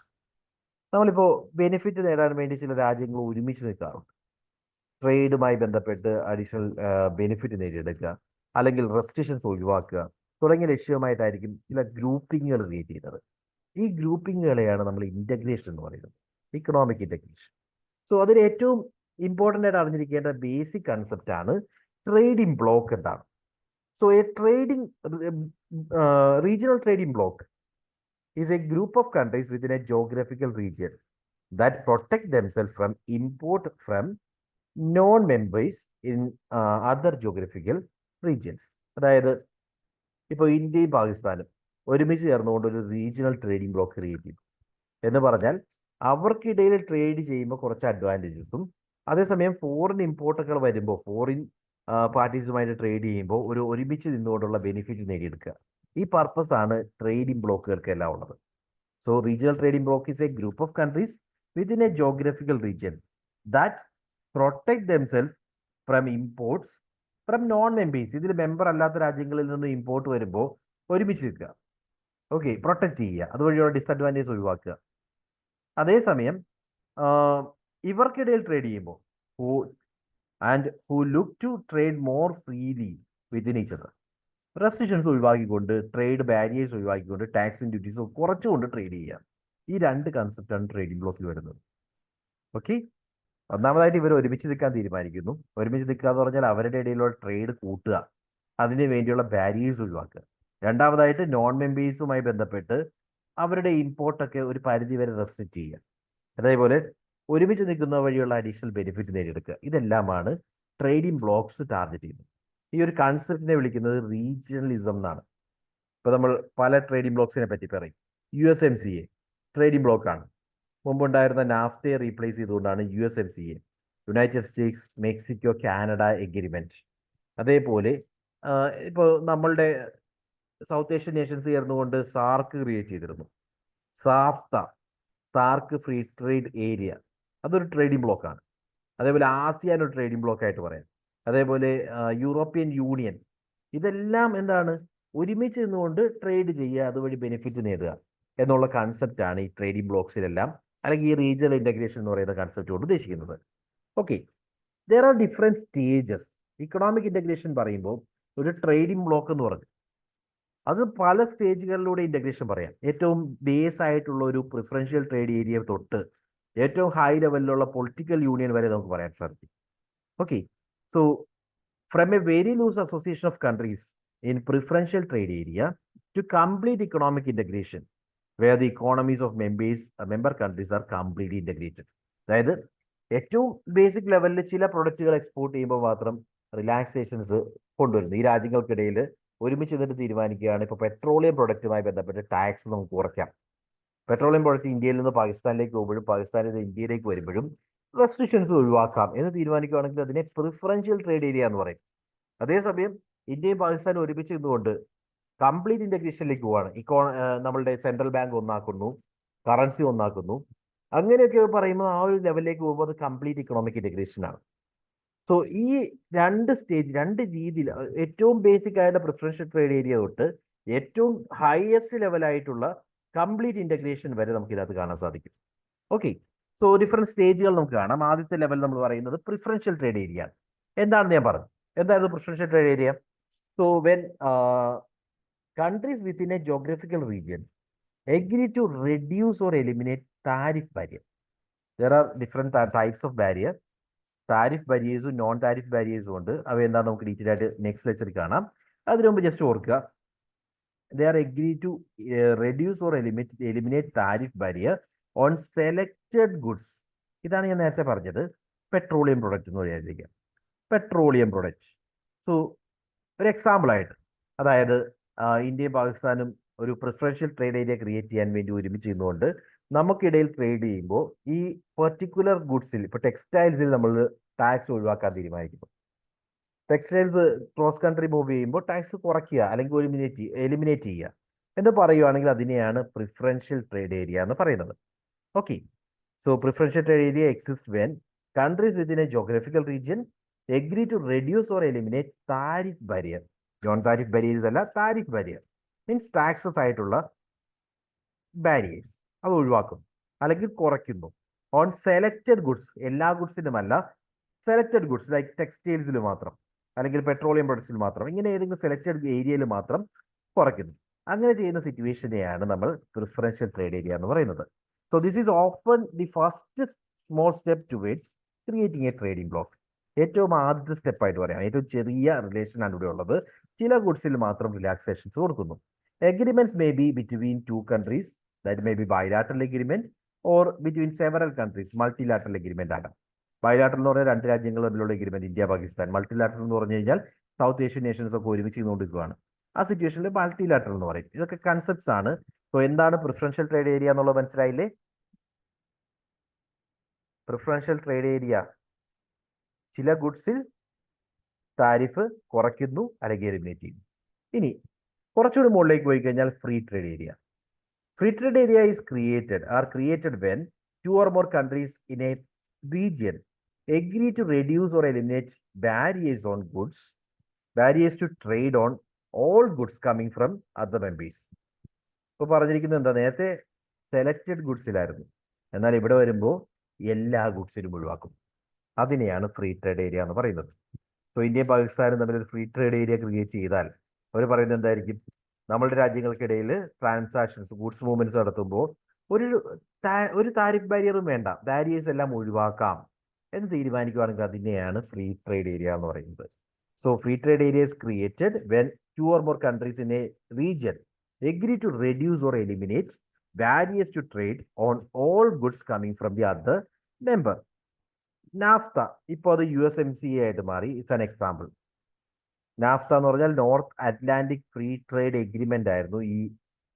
നമ്മളിപ്പോൾ ബെനിഫിറ്റ് നേടാൻ വേണ്ടി ചില രാജ്യങ്ങൾ ഒരുമിച്ച് നിൽക്കാറുണ്ട്. ട്രേഡുമായി ബന്ധപ്പെട്ട് അഡീഷണൽ ബെനിഫിറ്റ് നേടിയെടുക്കുക, അല്ലെങ്കിൽ റെസ്ട്രിക്ഷൻസ് ഒഴിവാക്കുക തുടങ്ങിയ ലക്ഷ്യമായിട്ടായിരിക്കും ചില ഗ്രൂപ്പിങ്ങുകൾ ക്രിയേറ്റ് ചെയ്യുന്നത്. ഈ ഗ്രൂപ്പിങ്ങുകളെയാണ് നമ്മൾ ഇന്റഗ്രേഷൻ എന്ന് പറയുന്നത്, ഇക്കണോമിക് ഇന്റഗ്രേഷൻ. സോ അതിൽ ഏറ്റവും ഇമ്പോർട്ടൻ്റ് ആയിട്ട് അറിഞ്ഞിരിക്കേണ്ട ബേസിക് കൺസെപ്റ്റ് ആണ് ട്രേഡിംഗ് ബ്ലോക്ക് എന്താണ്. So A trading regional trading bloc is a group of countries within a geographical region that protect themselves from import from non-members in other geographical regions. അതായത് ഇപ്പോൾ ഇന്ത്യയും പാകിസ്ഥാനും ഒരുമിച്ച് ചേർന്നുകൊണ്ട് ഒരു റീജിയണൽ ട്രേഡിംഗ് ബ്ലോക്ക് ക്രിയേറ്റ് ചെയ്തു എന്ന് പറഞ്ഞാൽ അവർക്കിടയിൽ ട്രേഡ് ചെയ്യുമ്പോൾ കുറച്ച് അഡ്വാൻറ്റേജസും, അതേസമയം ഫോറിൻ ഇമ്പോർട്ടുകൾ വരുമ്പോൾ ഫോറിൻ പാർട്ടീസുമായിട്ട് ട്രേഡ് ചെയ്യുമ്പോൾ ഒരു ഒരുമിച്ച് നിന്നുകൊണ്ടുള്ള ബെനിഫിറ്റ് നേടിയെടുക്കുക. ഈ പർപ്പസ് ആണ് ട്രേഡിംഗ് ബ്ലോക്കുകൾക്ക് എല്ലാം ഉള്ളത്. So regional trading block is A group of countries within a geographical region that protect themself from imports from non members. ഇതിൽ മെമ്പർ അല്ലാത്ത രാജ്യങ്ങളിൽ നിന്ന് ഇമ്പോർട്ട് വരുമ്പോൾ ഒരുമിച്ച് നിൽക്കുക. ഓക്കെ, പ്രൊട്ടക്ട് ചെയ്യുക, അതുവഴിയുള്ള ഡിസഡ്വാൻറ്റേജ് ഒഴിവാക്കുക. അതേസമയം ഇവർക്കിടയിൽ ട്രേഡ് ചെയ്യുമ്പോൾ who look to trade more freely within each other. Restrictions ഒഴിവാക്കിക്കൊണ്ട്, ട്രേഡ് ബാരിയേഴ്സ് ഒഴിവാക്കിക്കൊണ്ട്, ടാക്സും ഡ്യൂട്ടീസും കുറച്ചുകൊണ്ട് ട്രേഡ് ചെയ്യാം. ഈ രണ്ട് കൺസെപ്റ്റാണ് ട്രേഡിംഗ് ബ്ലോക്കിൽ വരുന്നത്. ഓക്കെ, ഒന്നാമതായിട്ട് ഇവർ ഒരുമിച്ച് നിൽക്കാൻ തീരുമാനിക്കുന്നു. ഒരുമിച്ച് നിൽക്കുക എന്ന് പറഞ്ഞാൽ അവരുടെ ഇടയിലുള്ള ട്രേഡ് കൂട്ടുക, അതിന് വേണ്ടിയുള്ള ബാരിയേഴ്സ് ഒഴിവാക്കുക. രണ്ടാമതായിട്ട് നോൺ മെമ്പേഴ്സുമായി ബന്ധപ്പെട്ട് അവരുടെ ഇമ്പോർട്ടൊക്കെ ഒരു പരിധി വരെ റെസ്ട്രിക്റ്റ് ചെയ്യുക. അതേപോലെ ഒരുമിച്ച് നിൽക്കുന്ന വഴിയുള്ള അഡീഷണൽ ബെനിഫിറ്റ് നേടിയെടുക്കുക. ഇതെല്ലാമാണ് ട്രേഡിംഗ് ബ്ലോക്സ് ടാർഗറ്റ് ചെയ്യുന്നത്. ഈ ഒരു കൺസെപ്റ്റിനെ വിളിക്കുന്നത് റീജിയണലിസം എന്നാണ്. ഇപ്പോൾ നമ്മൾ പല ട്രേഡിംഗ് ബ്ലോക്സിനെ പറ്റി പറയും. USMCA ട്രേഡിംഗ് ബ്ലോക്കാണ്. മുമ്പുണ്ടായിരുന്ന നാഫ്തയെ റീപ്ലേസ് ചെയ്തുകൊണ്ടാണ് USMCA, United States Mexico Canada agreement. അതേപോലെ ഇപ്പോൾ നമ്മളുടെ സൗത്ത് ഏഷ്യൻ നേഷൻസ് ചേർന്നുകൊണ്ട് സാർക്ക് ക്രിയേറ്റ് ചെയ്തിരുന്നു. സാർക്ക് ഫ്രീ ട്രേഡ് ഏരിയ, അതൊരു ട്രേഡിംഗ് ബ്ലോക്കാണ്. അതേപോലെ ആസിയാൻ ഒരു ട്രേഡിംഗ് ബ്ലോക്ക് ആയിട്ട് പറയാം. അതേപോലെ യൂറോപ്യൻ യൂണിയൻ. ഇതെല്ലാം എന്താണ്? ഒരുമിച്ച് നിന്നുകൊണ്ട് ട്രേഡ് ചെയ്യുക, അതുവഴി ബെനിഫിറ്റ് നേടുക എന്നുള്ള കൺസെപ്റ്റാണ് ഈ ട്രേഡിംഗ് ബ്ലോക്സിലെല്ലാം, അല്ലെങ്കിൽ ഈ റീജിയണൽ ഇന്റഗ്രേഷൻ എന്ന് പറയുന്ന കൺസെപ്റ്റ് കൊണ്ട് ഉദ്ദേശിക്കുന്നത്. Okay, there are different stages. Economic integration പറയുമ്പോൾ ഒരു ട്രേഡിംഗ് ബ്ലോക്ക് എന്ന് പറഞ്ഞു, അത് പല സ്റ്റേജുകളിലൂടെ ഇന്റഗ്രേഷൻ പറയാം. ഏറ്റവും ബേസ് ആയിട്ടുള്ള ഒരു പ്രിഫറൻഷ്യൽ ട്രേഡ് ഏരിയ തൊട്ട് ഏറ്റവും ഹൈ ലെവലിലുള്ള പൊളിറ്റിക്കൽ യൂണിയൻ വരെ നമുക്ക് പറയാൻ സാധിക്കും. Okay, so from a very loose association of countries in preferential trade area to complete economic integration where the economies of member countries are completely integrated. അതായത് ഏറ്റവും basic ലെവലിൽ ചില പ്രൊഡക്റ്റുകൾ എക്സ്പോർട്ട് ചെയ്യുമ്പോൾ മാത്രം റിലാക്സേഷൻസ് കൊണ്ടുവരുന്നു. ഈ രാജ്യങ്ങൾക്കിടയിൽ ഒരുമിച്ച് നിന്നിട്ട് തീരുമാനിക്കുകയാണ്, ഇപ്പോൾ പെട്രോളിയം പ്രൊഡക്റ്റുമായി ബന്ധപ്പെട്ട് ടാക്സ് നമുക്ക് കുറയ്ക്കാം. പെട്രോളിയം പ്രൊഡക്റ്റ് ഇന്ത്യയിൽ നിന്ന് പാകിസ്ഥാനിലേക്ക് പോകുമ്പോഴും പാകിസ്ഥാനിൽ നിന്ന് ഇന്ത്യയിലേക്ക് വരുമ്പോഴും റെസ്ട്രിക്ഷൻസ് ഒഴിവാക്കാം എന്ന് തീരുമാനിക്കുകയാണെങ്കിൽ അതിനെ പ്രിഫറൻഷ്യൽ ട്രേഡ് ഏരിയ എന്ന് പറയും. അതേസമയം ഇന്ത്യയും പാകിസ്ഥാനും ഒരുമിച്ച് നിന്നുകൊണ്ട് കംപ്ലീറ്റ് ഇന്റഗ്രേഷനിലേക്ക് പോവാണ്. നമ്മളുടെ സെൻട്രൽ ബാങ്ക് ഒന്നാക്കുന്നു, കറൻസി ഒന്നാക്കുന്നു, അങ്ങനെയൊക്കെ പറയുമ്പോൾ ആ ഒരു ലെവലിലേക്ക് പോകുമ്പോൾ അത് കംപ്ലീറ്റ് ഇക്കണോമിക് ഇന്റഗ്രേഷൻ ആണ്. സോ ഈ രണ്ട് രീതിയിൽ ഏറ്റവും ബേസിക് ആയിട്ടുള്ള പ്രിഫറൻഷ്യൽ ട്രേഡ് ഏരിയ തൊട്ട് ഏറ്റവും ഹയസ്റ്റ് ലെവലായിട്ടുള്ള കംപ്ലീറ്റ് ഇന്റഗ്രേഷൻ വരെ നമുക്ക് ഇതിനകത്ത് കാണാൻ സാധിക്കും. ഓക്കെ, സോ ഡിഫറെന്റ് സ്റ്റേജുകൾ നമുക്ക് കാണാം. ആദ്യത്തെ ലെവൽ നമ്മൾ പറയുന്നത് പ്രിഫറൻഷ്യൽ ട്രേഡ് ഏരിയ ആണ്. എന്താണെന്ന് ഞാൻ പറഞ്ഞു. എന്തായിരുന്നു preferential trade area? So when countries within a geographical region agree to reduce or eliminate tariff barrier. There are different types of barrier. Tariff barriers, non-tariff barriers ഉണ്ട്. അവ എന്താ നമുക്ക് ഡീറ്റെയിൽ ആയിട്ട് നെക്സ്റ്റ് ലെക്ചറിൽ കാണാം. അതിനു മുമ്പ് ജസ്റ്റ് ഓർക്കുക, they are agree to reduce or eliminate tariff barrier on selected goods. ഇതാണ് ഞാൻ നേരത്തെ പറഞ്ഞത്, പെട്രോളിയം പ്രൊഡക്റ്റ് എന്ന് വിചാരിക്കാം. Petroleum product. സോ ഒരു എക്സാമ്പിൾ ആയിട്ട്, അതായത് ഇന്ത്യയും പാകിസ്ഥാനും ഒരു പ്രിഫറൻഷ്യൽ ട്രേഡ് ഏരിയ ക്രിയേറ്റ് ചെയ്യാൻ വേണ്ടി ഒരുമിച്ച് ചെയ്യുന്നതുകൊണ്ട് നമുക്കിടയിൽ ട്രേഡ് ചെയ്യുമ്പോൾ ഈ പെർട്ടിക്കുലർ ഗുഡ്സിൽ, ഇപ്പോൾ ടെക്സ്റ്റൈൽസിൽ നമ്മൾ ടാക്സ് ഒഴിവാക്കാൻ തീരുമാനിക്കുന്നു. ടെക്സ്റ്റൈൽസ് ക്രോസ് കൺട്രി മൂവ് ചെയ്യുമ്പോൾ ടാക്സ് കുറയ്ക്കുക അല്ലെങ്കിൽ എലിമിനേറ്റ് ചെയ്യുക എന്ന് പറയുകയാണെങ്കിൽ അതിനെയാണ് പ്രിഫറൻഷ്യൽ ട്രേഡ് ഏരിയ എന്ന് പറയുന്നത്. Okay, so preferential trade area exist when countries within a geographical region agree to reduce or eliminate tariff barrier. Non tariff barriers അല്ല, താരിഫ് ബാരിയർ മീൻസ് ടാക്സസ് ആയിട്ടുള്ള ബാരിയേഴ്സ് അത് ഒഴിവാക്കും അല്ലെങ്കിൽ കുറയ്ക്കുന്നു. ഓൺ സെലക്റ്റഡ് ഗുഡ്സ്, എല്ലാ ഗുഡ്സിനും അല്ല, സെലക്റ്റഡ് ഗുഡ്സ് ലൈക്ക് ടെക്സ്റ്റൈൽസിൽ മാത്രം അല്ലെങ്കിൽ പെട്രോളിയം പ്രൊഡക്ട്സിൽ മാത്രം, ഇങ്ങനെ ഏതെങ്കിലും സെലക്റ്റഡ് ഏരിയയിൽ മാത്രം കുറയ്ക്കുന്നു. അങ്ങനെ ചെയ്യുന്ന സിറ്റുവേഷനെയാണ് നമ്മൾ പ്രിഫറൻഷ്യൽ ട്രേഡ് ഏരിയ എന്ന് പറയുന്നത്. So this is open the first small step towards creating A trading block. ഏറ്റവും ആദ്യത്തെ സ്റ്റെപ്പായിട്ട് പറയാം, ഏറ്റവും ചെറിയ റിലേഷൻ ആണ് ഇവിടെ ഉള്ളത്. ചില ഗുഡ്സിൽ മാത്രം റിലാക്സേഷൻസ് കൊടുക്കുന്നു. Agreements may be between two countries, that may be bilateral agreement, or between several countries, multilateral agreement ആകാം. ബൈലാറ്ററൽ എന്ന് പറഞ്ഞാൽ രണ്ട് രാജ്യങ്ങൾ തമ്മിലുള്ള എഗ്രിമെന്റ്, ഇന്ത്യ പാകിസ്ഥാൻ. മൾട്ടിലാറ്ററൽ എന്ന് പറഞ്ഞു കഴിഞ്ഞാൽ സൗത്ത് ഏഷ്യൻ നേഷൻസ് ഒക്കെ ഒരുമിച്ച് ചെയ്തുകൊണ്ടിരിക്കുകയാണ്. ആ സിറ്റുവേഷനിൽ മൾട്ടിലാറ്ററൽ എന്ന് പറയും. ഇതൊക്കെ കൺസെപ്റ്റ്സ് ആണ്. സോ എന്താണ് പ്രിഫറൻഷ്യൽ ട്രേഡ് ഏരിയ എന്നുള്ളത് മനസ്സിലായില്ലേ? പ്രിഫറൻഷ്യൽ ട്രേഡ് ഏരിയ ചില ഗുഡ്സിൽ താരിഫ് കുറയ്ക്കുന്നു അല്ലെങ്കിൽ എലിമിനേറ്റ് ചെയ്യുന്നു. ഇനി കുറച്ചുകൂടി മുകളിലേക്ക് പോയി കഴിഞ്ഞാൽ free trade area. Free trade area is created when two or more countries in A region agree to reduce or eliminate barriers to trade on all goods coming from other members. ഇപ്പോൾ പറഞ്ഞിരിക്കുന്നത് എന്താ, നേരത്തെ selected ഗുഡ്സിലായിരുന്നു, എന്നാൽ ഇവിടെ വരുമ്പോൾ എല്ലാ ഗുഡ്സിനും ഒഴിവാക്കും. അതിനെയാണ് ഫ്രീ ട്രേഡ് ഏരിയ എന്ന് പറയുന്നത്. സോ ഇന്ത്യയും പാകിസ്ഥാനും തമ്മിൽ ഒരു ഫ്രീ ട്രേഡ് ഏരിയ ക്രിയേറ്റ് ചെയ്താൽ അവർ പറയുന്നത് എന്തായിരിക്കും, നമ്മളുടെ രാജ്യങ്ങൾക്കിടയിൽ ട്രാൻസാക്ഷൻസ്, ഗുഡ്സ് മൂവ്മെന്റ്സ് നടത്തുമ്പോൾ ഒരു താരിഫ് ബാരിയറും വേണ്ട, ബാരിയേഴ്സ് എല്ലാം ഒഴിവാക്കാം എന്ന് തീരുമാനിക്കുകയാണെങ്കിൽ അതിനെയാണ് ഫ്രീ ട്രേഡ് ഏരിയ എന്ന് പറയുന്നത്. So free trade area is created when two or more countries in a region agree to reduce or eliminate barriers to trade on all goods coming from the other member. NAFTA ഇപ്പോൾ അത് USMCA ആയിട്ട് മാറി. It's an example. Naphtha എന്ന് പറഞ്ഞാൽ north Atlantic free trade agreement ആയിരുന്നു. ഈ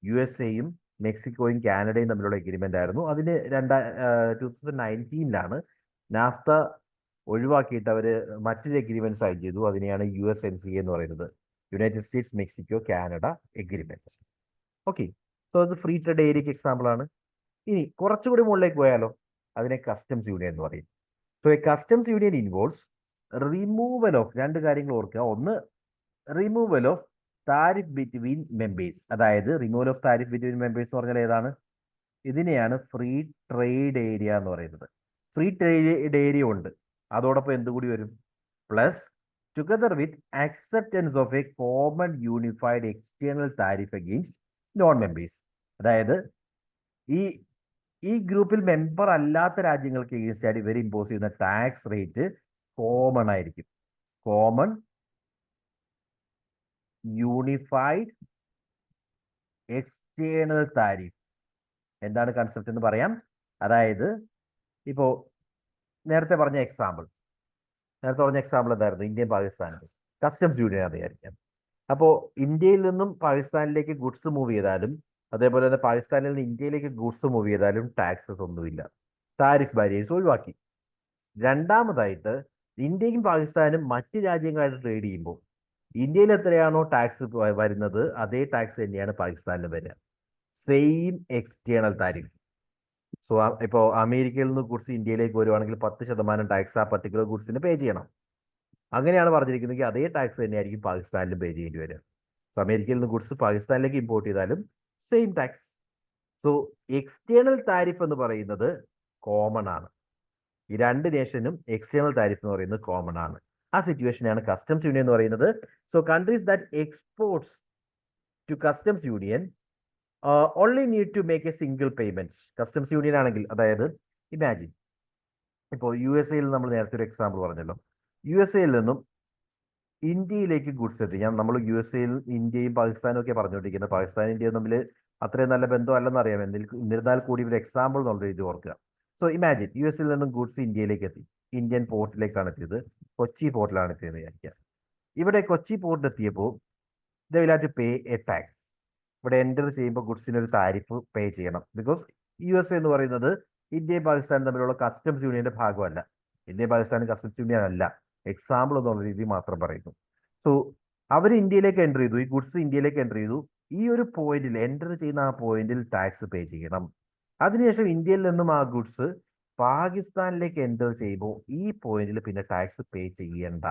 USA-യും മെക്സിക്കോയും കാനഡയും തമ്മിലുള്ള agreement ആയിരുന്നു. അതിന് 2019 നാഫ്ത ഒഴിവാക്കിയിട്ട് അവർ മറ്റൊരു എഗ്രിമെന്റ് സൈൻ ചെയ്തു. അതിനെയാണ് USMCA എന്ന് പറയുന്നത്, United States Mexico Canada agreement. Okay, so അത് ഫ്രീ ട്രേഡ് ഏരിയക്ക് എക്സാമ്പിൾ ആണ്. ഇനി കുറച്ചുകൂടി മുകളിലേക്ക് പോയാലോ, അതിനെ കസ്റ്റംസ് യൂണിയൻ എന്ന് പറയും. So a customs union involves removal of, രണ്ട് കാര്യങ്ങൾ ഓർക്കുക. ഒന്ന്, removal of tariff between members. അതായത് removal of tariff between members എന്ന് പറഞ്ഞാൽ ഏതാണ്, ഇതിനെയാണ് ഫ്രീ ട്രേഡ് ഏരിയ എന്ന് പറയുന്നത്. ഫ്രീ ട്രേഡ് ഏരിയ ഉണ്ട്, അതോടൊപ്പം എന്തുകൂടി വരും, plus together with acceptance of a common unified external tariff against non-members. അതായത് ഈ ഈ ഗ്രൂപ്പിൽ മെമ്പർ അല്ലാത്ത രാജ്യങ്ങൾക്ക് എഗെയിൻസ്റ്റ് ആയിട്ട് ഇവർ ഇമ്പോസ് ചെയ്യുന്ന ടാക്സ് റേറ്റ് കോമൺ ആയിരിക്കും. Common unified external tariff. എന്താണ് കൺസെപ്റ്റ് എന്ന് പറയാം. അതായത് ഇപ്പോ നേരത്തെ പറഞ്ഞ എക്സാമ്പിൾ എന്തായിരുന്നു? ഇന്ത്യയും പാകിസ്ഥാനും കസ്റ്റംസ് യൂണിയൻ അറിയാം. അപ്പോൾ ഇന്ത്യയിൽ നിന്നും പാകിസ്ഥാനിലേക്ക് ഗുഡ്സ് മൂവ് ചെയ്താലും അതേപോലെ തന്നെ പാകിസ്ഥാനിൽ നിന്ന് ഇന്ത്യയിലേക്ക് ഗുഡ്സ് മൂവ് ചെയ്താലും ടാക്സസ് ഒന്നുമില്ല. താരിഫ് ബാരിയേഴ്സ് ഒഴിവാക്കി. രണ്ടാമതായിട്ട് ഇന്ത്യയും പാകിസ്ഥാനും മറ്റ് രാജ്യങ്ങളായിട്ട് ട്രേഡ് ചെയ്യുമ്പോൾ ഇന്ത്യയിൽ എത്രയാണോ ടാക്സ് വരുന്നത് അതേ ടാക്സ് തന്നെയാണ് പാകിസ്ഥാനിൽ വരിക. Same external tariff. സോ ഇപ്പോൾ അമേരിക്കയിൽ നിന്ന് ഗുഡ്സ് ഇന്ത്യയിലേക്ക് വരുവാണെങ്കിൽ 10% ടാക്സ് ആ പർട്ടിക്കുലർ ഗുഡ്സിന് പേ ചെയ്യണം. അങ്ങനെയാണ് പറഞ്ഞിരിക്കുന്നത്. അതേ ടാക്സ് തന്നെയായിരിക്കും പാകിസ്ഥാനിലും പേ ചെയ്യേണ്ടി വരിക. സോ അമേരിക്കയിൽ നിന്ന് ഗുഡ്സ് പാകിസ്ഥാനിലേക്ക് ഇമ്പോർട്ട് ചെയ്താലും same tax. So external tariff എന്ന് പറയുന്നത് കോമൺ ആണ്. ഈ രണ്ട് നേഷനും എക്സ്റ്റേണൽ താരിഫ് എന്ന് പറയുന്നത് കോമൺ ആണ്. ആ സിറ്റുവേഷനാണ് കസ്റ്റംസ് യൂണിയൻ എന്ന് പറയുന്നത്. So countries that exports to customs union only need to make a single payment. Customs union ആണെങ്കിൽ, അതായത് ഇമാജിൻ ഇപ്പോൾ USA നമ്മൾ നേരത്തെ ഒരു എക്സാമ്പിൾ പറഞ്ഞല്ലോ. USA നിന്നും ഇന്ത്യയിലേക്ക് ഗുഡ്സ് എത്തി. നമ്മൾ USA ഇന്ത്യയും പാകിസ്ഥാനും ഒക്കെ പറഞ്ഞുകൊണ്ടിരിക്കുന്നത്. പാകിസ്ഥാൻ ഇന്ത്യയും തമ്മിൽ അത്രയും നല്ല ബന്ധം അല്ലെന്ന് അറിയാം. എന്നിരുന്നാൽ കൂടി ഒരു എക്സാമ്പിൾ എന്നുള്ള രീതി ഓർക്കുക. സോ ഇമാജിൻ US നിന്നും ഗുഡ്സ് ഇന്ത്യയിലേക്ക് എത്തി. ഇന്ത്യൻ പോർട്ടിലേക്കാണ് എത്തിയത്. കൊച്ചി പോർട്ടിലാണ് എത്തിയത് വിചാരിക്കുക. ഇവിടെ കൊച്ചി പോർട്ടിൽ എത്തിയപ്പോൾ they will have to pay a tax. ഇവിടെ എൻ്റർ ചെയ്യുമ്പോൾ ഗുഡ്സിന് ഒരു താരിഫ് പേ ചെയ്യണം. ബിക്കോസ് USA എന്ന് പറയുന്നത് ഇന്ത്യയും പാകിസ്ഥാനും തമ്മിലുള്ള കസ്റ്റംസ് യൂണിയന്റെ ഭാഗമല്ല. ഇന്ത്യയും പാകിസ്ഥാനും കസ്റ്റംസ് യൂണിയൻ അല്ല. എക്സാമ്പിൾ എന്നുള്ള രീതി മാത്രം പറയുന്നു. സോ അവർ ഇന്ത്യയിലേക്ക് എൻ്റർ ചെയ്തു. ഈ ഗുഡ്സ് ഇന്ത്യയിലേക്ക് എൻ്റർ ചെയ്തു. ഈ ഒരു പോയിന്റിൽ എൻ്റർ ചെയ്യുന്ന ആ പോയിന്റിൽ ടാക്സ് പേ ചെയ്യണം. അതിനുശേഷം ഇന്ത്യയിൽ നിന്നും ആ ഗുഡ്സ് പാകിസ്ഥാനിലേക്ക് എൻ്റർ ചെയ്യുമ്പോൾ ഈ പോയിന്റിൽ പിന്നെ ടാക്സ് പേ ചെയ്യേണ്ട.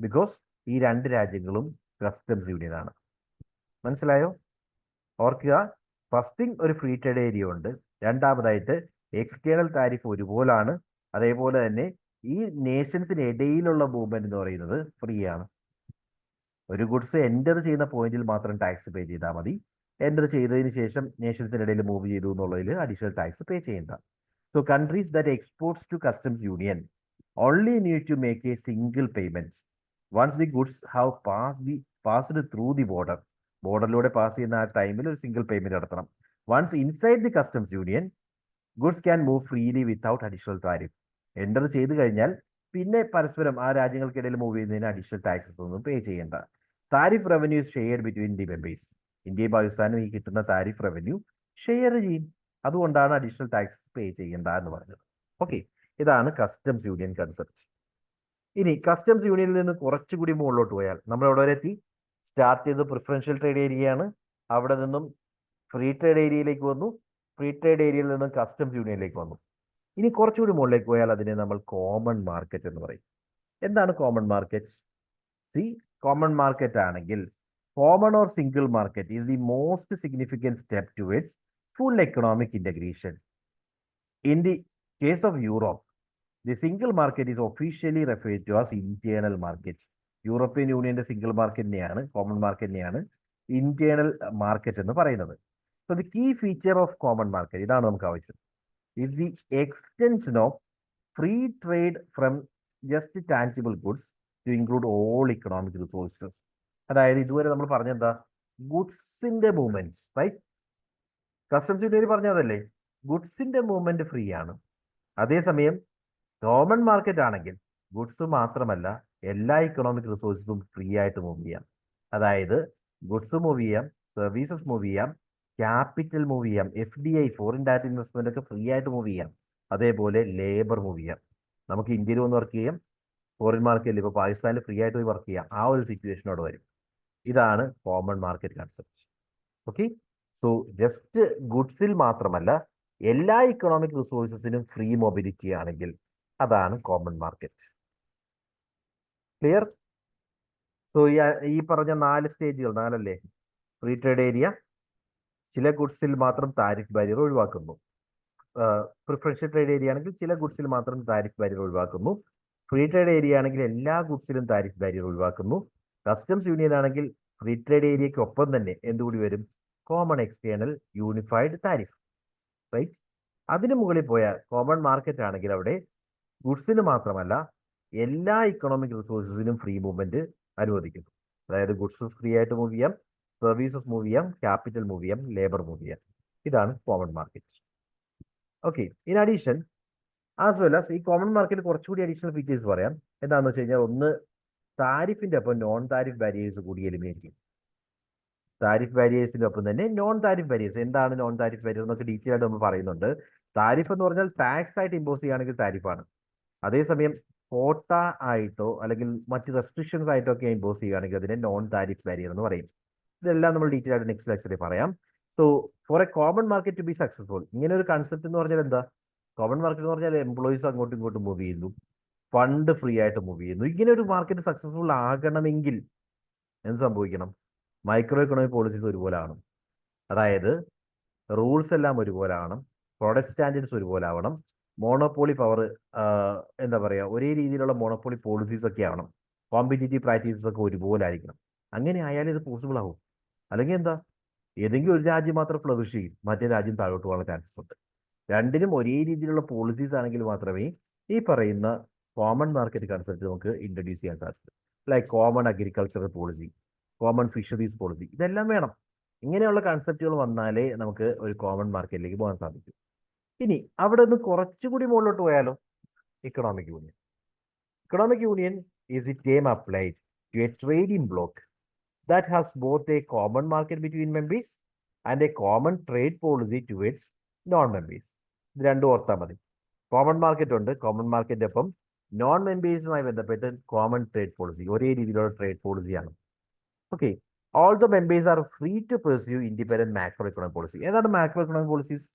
ബിക്കോസ് ഈ രണ്ട് രാജ്യങ്ങളും കസ്റ്റംസ് യൂണിയൻ ആണ്. മനസ്സിലായോ? ഓർക്കുക, ഫസ്റ്റ് തിങ് ഒരു ഫ്രീ ട്രേഡ് ഏരിയ ഉണ്ട്. രണ്ടാമതായിട്ട് എക്സ്റ്റേണൽ താരിഫ് ഒരുപോലാണ്. അതേപോലെ തന്നെ ഈ നേഷൻസിന് ഇടയിലുള്ള മൂവ്മെന്റ് എന്ന് പറയുന്നത് ഫ്രീ ആണ്. ഒരു ഗുഡ്സ് എൻ്റർ ചെയ്യുന്ന പോയിന്റിൽ മാത്രം ടാക്സ് പേ ചെയ്താൽ മതി. എൻ്റർ ചെയ്തതിന് ശേഷം നേഷൻസിനിടയിൽ മൂവ് ചെയ്തു എന്നുള്ളതിൽ അഡീഷണൽ ടാക്സ് പേ ചെയ്യേണ്ട. So countries that exports to customs union only need to make a single payment once the goods have passed through the border. ബോർഡറിലൂടെ പാസ് ചെയ്യുന്ന ആ ടൈമിൽ ഒരു സിംഗിൾ പേയ്മെന്റ് നടത്തണം. Once inside the customs union goods can move freely without additional tariff. Enter ചെയ്ത് കഴിഞ്ഞാൽ പിന്നെ പരസ്പരം ആ രാജ്യങ്ങൾക്കിടയിൽ മൂവ് ചെയ്യുന്നതിന് അഡീഷണൽ ടാക്സസ് ഒന്നും പേ ചെയ്യേണ്ട. Tariff revenue shared between the members. ഇന്ത്യയും പാകിസ്ഥാനും ഈ കിട്ടുന്ന താരിഫ് റവന്യൂ ഷെയർ ചെയ്യും. അതുകൊണ്ടാണ് അഡീഷണൽ ടാക്സ് പേ ചെയ്യേണ്ട എന്ന് പറഞ്ഞത്. ഓക്കെ, ഇതാണ് കസ്റ്റംസ് യൂണിയൻ കൺസെപ്റ്റ്. ഇനി കസ്റ്റംസ് യൂണിയനിൽ നിന്ന് കുറച്ചുകൂടി മുകളിലോട്ട് പോയാൽ നമ്മൾ എവിടെ വരെ എത്തി? സ്റ്റാർട്ട് ചെയ്ത് പ്രിഫറൻഷ്യൽ ട്രേഡ് ഏരിയയാണ്. അവിടെ നിന്നും ഫ്രീ ട്രേഡ് ഏരിയയിലേക്ക് വന്നു. ഫ്രീ ട്രേഡ് ഏരിയയിൽ നിന്നും കസ്റ്റംസ് യൂണിയനിലേക്ക് വന്നു. ഇനി കുറച്ചുകൂടി മുകളിലേക്ക് പോയാൽ അതിനെ നമ്മൾ കോമൺ മാർക്കറ്റ് എന്ന് പറയും. എന്താണ് common market? See, common market ആണെങ്കിൽ common or single market is the most significant step towards full economic integration. In the case of Europe, the single market is officially referred to as internal market. European യൂണിയന്റെ single മാർക്കറ്റിനെയാണ്, common മാർക്കറ്റിനെയാണ് internal market എന്ന് പറയുന്നത്. So the key feature of common market, ഇതാണ് നമുക്ക് ആവശ്യം, is the extension of free trade from just tangible goods to include all economic resources. അതായത് ഇതുവരെ നമ്മൾ പറഞ്ഞെന്താ? ഗുഡ്സിന്റെ മൂവ്മെന്റ്സ്, റൈറ്റ്? കസ്റ്റംസ് യൂണിയൻ പറഞ്ഞതല്ലേ, ഗുഡ്സിന്റെ മൂവ്മെന്റ് ഫ്രീ ആണ്. അതേസമയം കോമൺ മാർക്കറ്റ് ആണെങ്കിൽ ഗുഡ്സ് മാത്രമല്ല എല്ലാ ഇക്കണോമിക് റിസോഴ്സസും ഫ്രീ ആയിട്ട് മൂവ് ചെയ്യാം. അതായത് ഗുഡ്സ് മൂവ് ചെയ്യാം, സർവീസസ് മൂവ് ചെയ്യാം, ക്യാപിറ്റൽ മൂവ് ചെയ്യാം, FDI ഫോറിൻ ഡയറക്റ്റ് ഇൻവെസ്റ്റ്മെന്റ് ഒക്കെ ഫ്രീ ആയിട്ട് മൂവ് ചെയ്യാം. അതേപോലെ ലേബർ മൂവ് ചെയ്യാം. നമുക്ക് ഇന്ത്യയിൽ വന്ന് വർക്ക് ചെയ്യാം, ഫോറിൻ മാർക്കറ്റിൽ ഇപ്പോൾ പാകിസ്ഥാനിൽ ഫ്രീ ആയിട്ട് പോയി വർക്ക് ചെയ്യാം. ആ ഒരു സിറ്റുവേഷനോട് വരും. ഇതാണ് common market concept. Okay, so just ഗുഡ്സിൽ മാത്രമല്ല എല്ലാ ഇക്കണോമിക് റിസോഴ്സസിനും ഫ്രീ മൊബിലിറ്റി ആണെങ്കിൽ അതാണ് കോമൺ മാർക്കറ്റ്. ക്ലിയർ? സോ ഈ പറഞ്ഞ 4 സ്റ്റേജുകൾ, 4 ഫ്രീ ട്രേഡ് ഏരിയ, ചില ഗുഡ്സിൽ മാത്രം താരിഫ് ബാരിയർ ഒഴിവാക്കുന്നു. പ്രിഫറൻഷ്യൽ ട്രേഡ് ഏരിയ ആണെങ്കിൽ ചില ഗുഡ്സിൽ മാത്രം താരിഫ് ബാരിയർ ഒഴിവാക്കുന്നു. ഫ്രീ ട്രേഡ് ഏരിയ ആണെങ്കിൽ എല്ലാ ഗുഡ്സിലും താരിഫ് ബാരിയർ ഒഴിവാക്കുന്നു. കസ്റ്റംസ് യൂണിയൻ ആണെങ്കിൽ ഫ്രീ ട്രേഡ് ഏരിയയ്ക്ക് ഒപ്പം തന്നെ എന്തുകൂടി വരും? Common external unified tariff, right? അതിന് മുകളിൽ പോയ കോമൺ മാർക്കറ്റ് ആണെങ്കിൽ അവിടെ ഗുഡ്സിന് മാത്രമല്ല എല്ലാ ഇക്കണോമിക് റിസോഴ്സസിനും ഫ്രീ മൂവ്മെന്റ് അനുവദിക്കുന്നു. അതായത് ഗുഡ്സ് ഫ്രീ ആയിട്ട് മൂവ് ചെയ്യാം, സർവീസസ് മൂവ് ചെയ്യാം, ക്യാപിറ്റൽ മൂവ് ചെയ്യാം, ലേബർ മൂവ് ചെയ്യാം. ഇതാണ് common market. Okay, in addition as well as ഈ കോമൺ മാർക്കറ്റ് കുറച്ചുകൂടി അഡീഷണൽ ഫീച്ചേഴ്സ് പറയാം. എന്താണെന്ന് വെച്ച് കഴിഞ്ഞാൽ, ഒന്ന്, താരിഫിന്റെ ഒപ്പം നോൺ താരിഫ് ബാരിയേഴ്സ് കൂടി എലിമിനേറ്റ് ചെയ്യും. താരിഫ് ബാരിയേഴ്സിന്റെ ഒപ്പം തന്നെ നോൺ താരിഫ് ബാരിയേഴ്സ്. എന്താണ് നോൺ താരിഫ് ബാരിയർ എന്നൊക്കെ ഡീറ്റെയിൽ ആയിട്ട് നമ്മൾ പറയുന്നുണ്ട്. താരിഫ് എന്ന് പറഞ്ഞാൽ ടാക്സ് ആയിട്ട് ഇമ്പോസ് ചെയ്യുകയാണെങ്കിൽ താരിഫാണ്. അതേസമയം കോട്ട ആയിട്ടോ അല്ലെങ്കിൽ മറ്റ് റെസ്ട്രിക്ഷൻസ് ആയിട്ടോ ഒക്കെ ഇമ്പോസ് ചെയ്യുകയാണെങ്കിൽ അതിനെ നോൺ താരിഫ് ബാരിയർ എന്ന് പറയും. ഇതെല്ലാം നമ്മൾ ഡീറ്റെയിൽ ആയിട്ട് നെക്സ്റ്റ് ലെക്ചറിൽ പറയാം. So for a common market to be successful, ഇങ്ങനെ ഒരു കൺസെപ്റ്റ് എന്ന് പറഞ്ഞാൽ എന്താ? കോമൺ മാർക്കറ്റ് എന്ന് പറഞ്ഞാൽ എംപ്ലോയീസ് അങ്ങോട്ടും ഇങ്ങോട്ടും മൂവ് ചെയ്യുന്നു, ഫണ്ട് ഫ്രീ ആയിട്ട് മൂവ് ചെയ്യുന്നു. ഇങ്ങനെ ഒരു മാർക്കറ്റ് സക്സസ്ഫുൾ ആകണമെങ്കിൽ എന്ത് സംഭവിക്കണം? മൈക്രോ എക്കണോമിക് പോളിസീസ് ഒരുപോലെ ആവണം. അതായത് റൂൾസ് എല്ലാം ഒരുപോലെ ആവണം, പ്രൊഡക്റ്റ് സ്റ്റാൻഡേർഡ്സ് ഒരുപോലെ ആവണം, മോണോപോളി പവർ, എന്താ പറയുക, ഒരേ രീതിയിലുള്ള മോണോപോളി പോളിസീസ് ഒക്കെ ആവണം, കോമ്പറ്റീറ്റീവ് പ്രാക്ടീസസ് ഒക്കെ ഒരുപോലെ ആയിരിക്കണം. അങ്ങനെ ആയാലേ ഇത് പോസിബിൾ ആവും. അല്ലെങ്കിൽ എന്താ, ഏതെങ്കിലും ഒരു രാജ്യം മാത്രം ഫ്ലറിഷ് ചെയ്യും, മറ്റേ രാജ്യം താഴോട്ട് പോകാനുള്ള ചാൻസസ് ഉണ്ട്. രണ്ടിനും ഒരേ രീതിയിലുള്ള പോളിസീസ് ആണെങ്കിൽ മാത്രമേ ഈ പറയുന്ന കോമൺ മാർക്കറ്റ് കൺസെപ്റ്റ് നമുക്ക് ഇൻട്രൊഡ്യൂസ് ചെയ്യാൻ സാധിക്കൂ. Like common agricultural policy, common fisheries policy, ഇതെല്ലാം വേണം. ഇങ്ങനെയുള്ള കൺസെപ്റ്റുകൾ വന്നാലേ നമുക്ക് ഒരു കോമൺ മാർക്കറ്റിലേക്ക് പോകാൻ സാധിക്കും. ഇനി അവിടെ നിന്ന് കുറച്ചുകൂടി മുകളിലോട്ട് പോയാലോ? Economic union. Economic union is the term applied to a trading bloc that has both a common market between members and a common trade policy towards non-members. ഇത് രണ്ടും ഓർത്താൽ മതി. കോമൺ മാർക്കറ്റ് ഉണ്ട്, കോമൺ മാർക്കറ്റ് ഒപ്പം non മെമ്പേഴ്സുമായി ബന്ധപ്പെട്ട് common trade policy, ഒരേ രീതിയിലുള്ള ട്രേഡ് പോളിസിയാണ്. Okay, all the members are free to pursue independent macro economic policy. ഏതാണ് macro economic policies?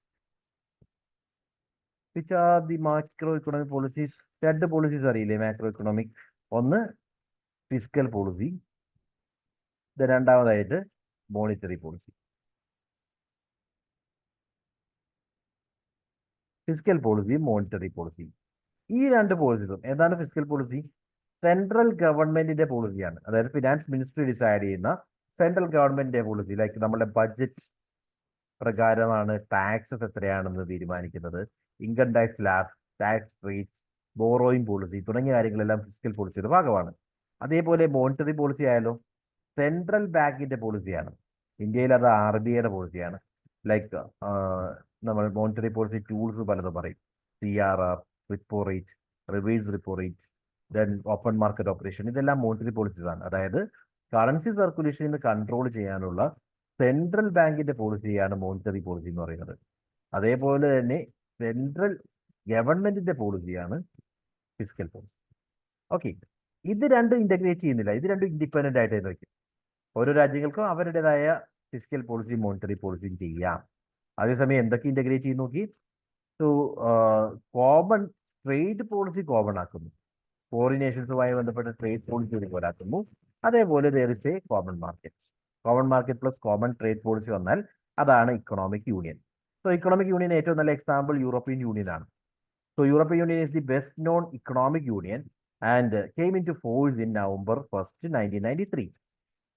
Which are the macro economic policies? രണ്ട് പോളിസീസ് അറിയില്ലേ മാക്രോ എക്കണോമിക്? ഒന്ന് ഫിസ്ക്കൽ പോളിസി, രണ്ടാമതായിട്ട് monetary policy. Fiscal policy, monetary policy, ഈ രണ്ട് പോളിസികളും. എന്താണ് fiscal policy? Central ഗവൺമെന്റിന്റെ പോളിസിയാണ്. അതായത് ഫിനാൻസ് മിനിസ്ട്രി ഡിസൈഡ് ചെയ്യുന്ന സെൻട്രൽ ഗവൺമെന്റിന്റെ പോളിസി. ലൈക്ക് നമ്മുടെ ബഡ്ജറ്റ് പ്രകാരമാണ് ടാക്സസ് എത്രയാണെന്ന് തീരുമാനിക്കുന്നത്, income tax slab, tax rate, borrowing policy തുടങ്ങിയ കാര്യങ്ങളെല്ലാം ഫിസ്ക്കൽ പോളിസിയുടെ ഭാഗമാണ്. അതേപോലെ മോണിറ്ററി പോളിസി ആയാലോ സെൻട്രൽ ബാങ്കിന്റെ പോളിസിയാണ്. ഇന്ത്യയിൽ അത് RBIയുടെ പോളിസിയാണ്. ലൈക്ക് നമ്മൾ മോണിറ്ററി പോളിസി ടൂൾസ് പലതും പറയും. CRR, repo rate, reverse repo rate, then open market operation, ഇതെല്ലാം മോണിറ്ററി പോളിസീസ് ആണ്. അതായത് കറൻസി സർക്കുലേഷൻ കൺട്രോൾ ചെയ്യാനുള്ള സെൻട്രൽ ബാങ്കിന്റെ പോളിസിയാണ് മോണിറ്ററി പോളിസി എന്ന് പറയുന്നത്. അതേപോലെ തന്നെ സെൻട്രൽ ഗവൺമെന്റിന്റെ പോളിസിയാണ് ഫിസ്ക്കൽ പോളിസി. ഓക്കെ, ഇത് രണ്ടും ഇന്റഗ്രേറ്റ് ചെയ്യുന്നില്ല, ഇത് രണ്ടും ഇൻഡിപെൻഡന്റ് ആയിട്ട് വയ്ക്കും. ഓരോ രാജ്യങ്ങൾക്കും അവരുടേതായ ഫിസ്ക്കൽ പോളിസി, മോണിറ്ററി പോളിസിയും ചെയ്യാം. അതേസമയം എന്തൊക്കെ ഇന്റഗ്രേറ്റ് ചെയ്ത് നോക്കി? So common trade policy common ആക്കുന്നു, ഫോറിൻ നേഷൻസുമായി ബന്ധപ്പെട്ട ട്രേഡ് പോളിസി ഒരുപോലെ ആക്കുന്നു. അതേപോലെ ദേറിച്ച് common market, common market plus common trade policy വന്നാൽ അതാണ് economic union. So economic union ഏറ്റവും നല്ല എക്സാമ്പിൾ യൂറോപ്യൻ യൂണിയൻ ആണ്. So European union is the best known economic union and came into force in November 1st, 1993.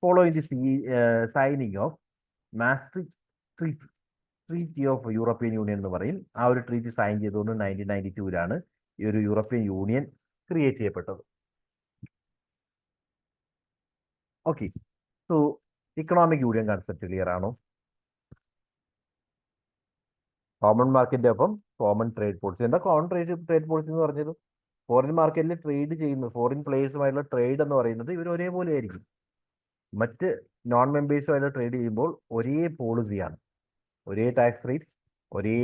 Following the signing of Maastricht Treaty of European Union എന്ന് പറയും. ആ ഒരു treaty sign ചെയ്തുകൊണ്ട് 1992 ഈ ഒരു യൂറോപ്യൻ യൂണിയൻ ക്രിയേറ്റ് ചെയ്യപ്പെട്ടത്. Okay, so economic union concept clear ആണോ? Common മാർക്കറ്റിന്റെ ഒപ്പം കോമൺ ട്രേഡ് പോളിസി. എന്താ കോമൺ ട്രേഡ് പോളിസി എന്ന് പറഞ്ഞത്? ഫോറിൻ മാർക്കറ്റിൽ ട്രേഡ് ചെയ്യുന്ന ഫോറിൻ പ്ലേയേഴ്സുമായിട്ടുള്ള ട്രേഡ് എന്ന് പറയുന്നത് ഇവർ ഒരേപോലെ ആയിരിക്കും. മറ്റ് നോൺ മെമ്പേഴ്സുമായിട്ട് ട്രേഡ് ചെയ്യുമ്പോൾ ഒരേ പോളിസിയാണ്, ഒരേ ടാക്സ് റേറ്റ്സ്, ഒരേ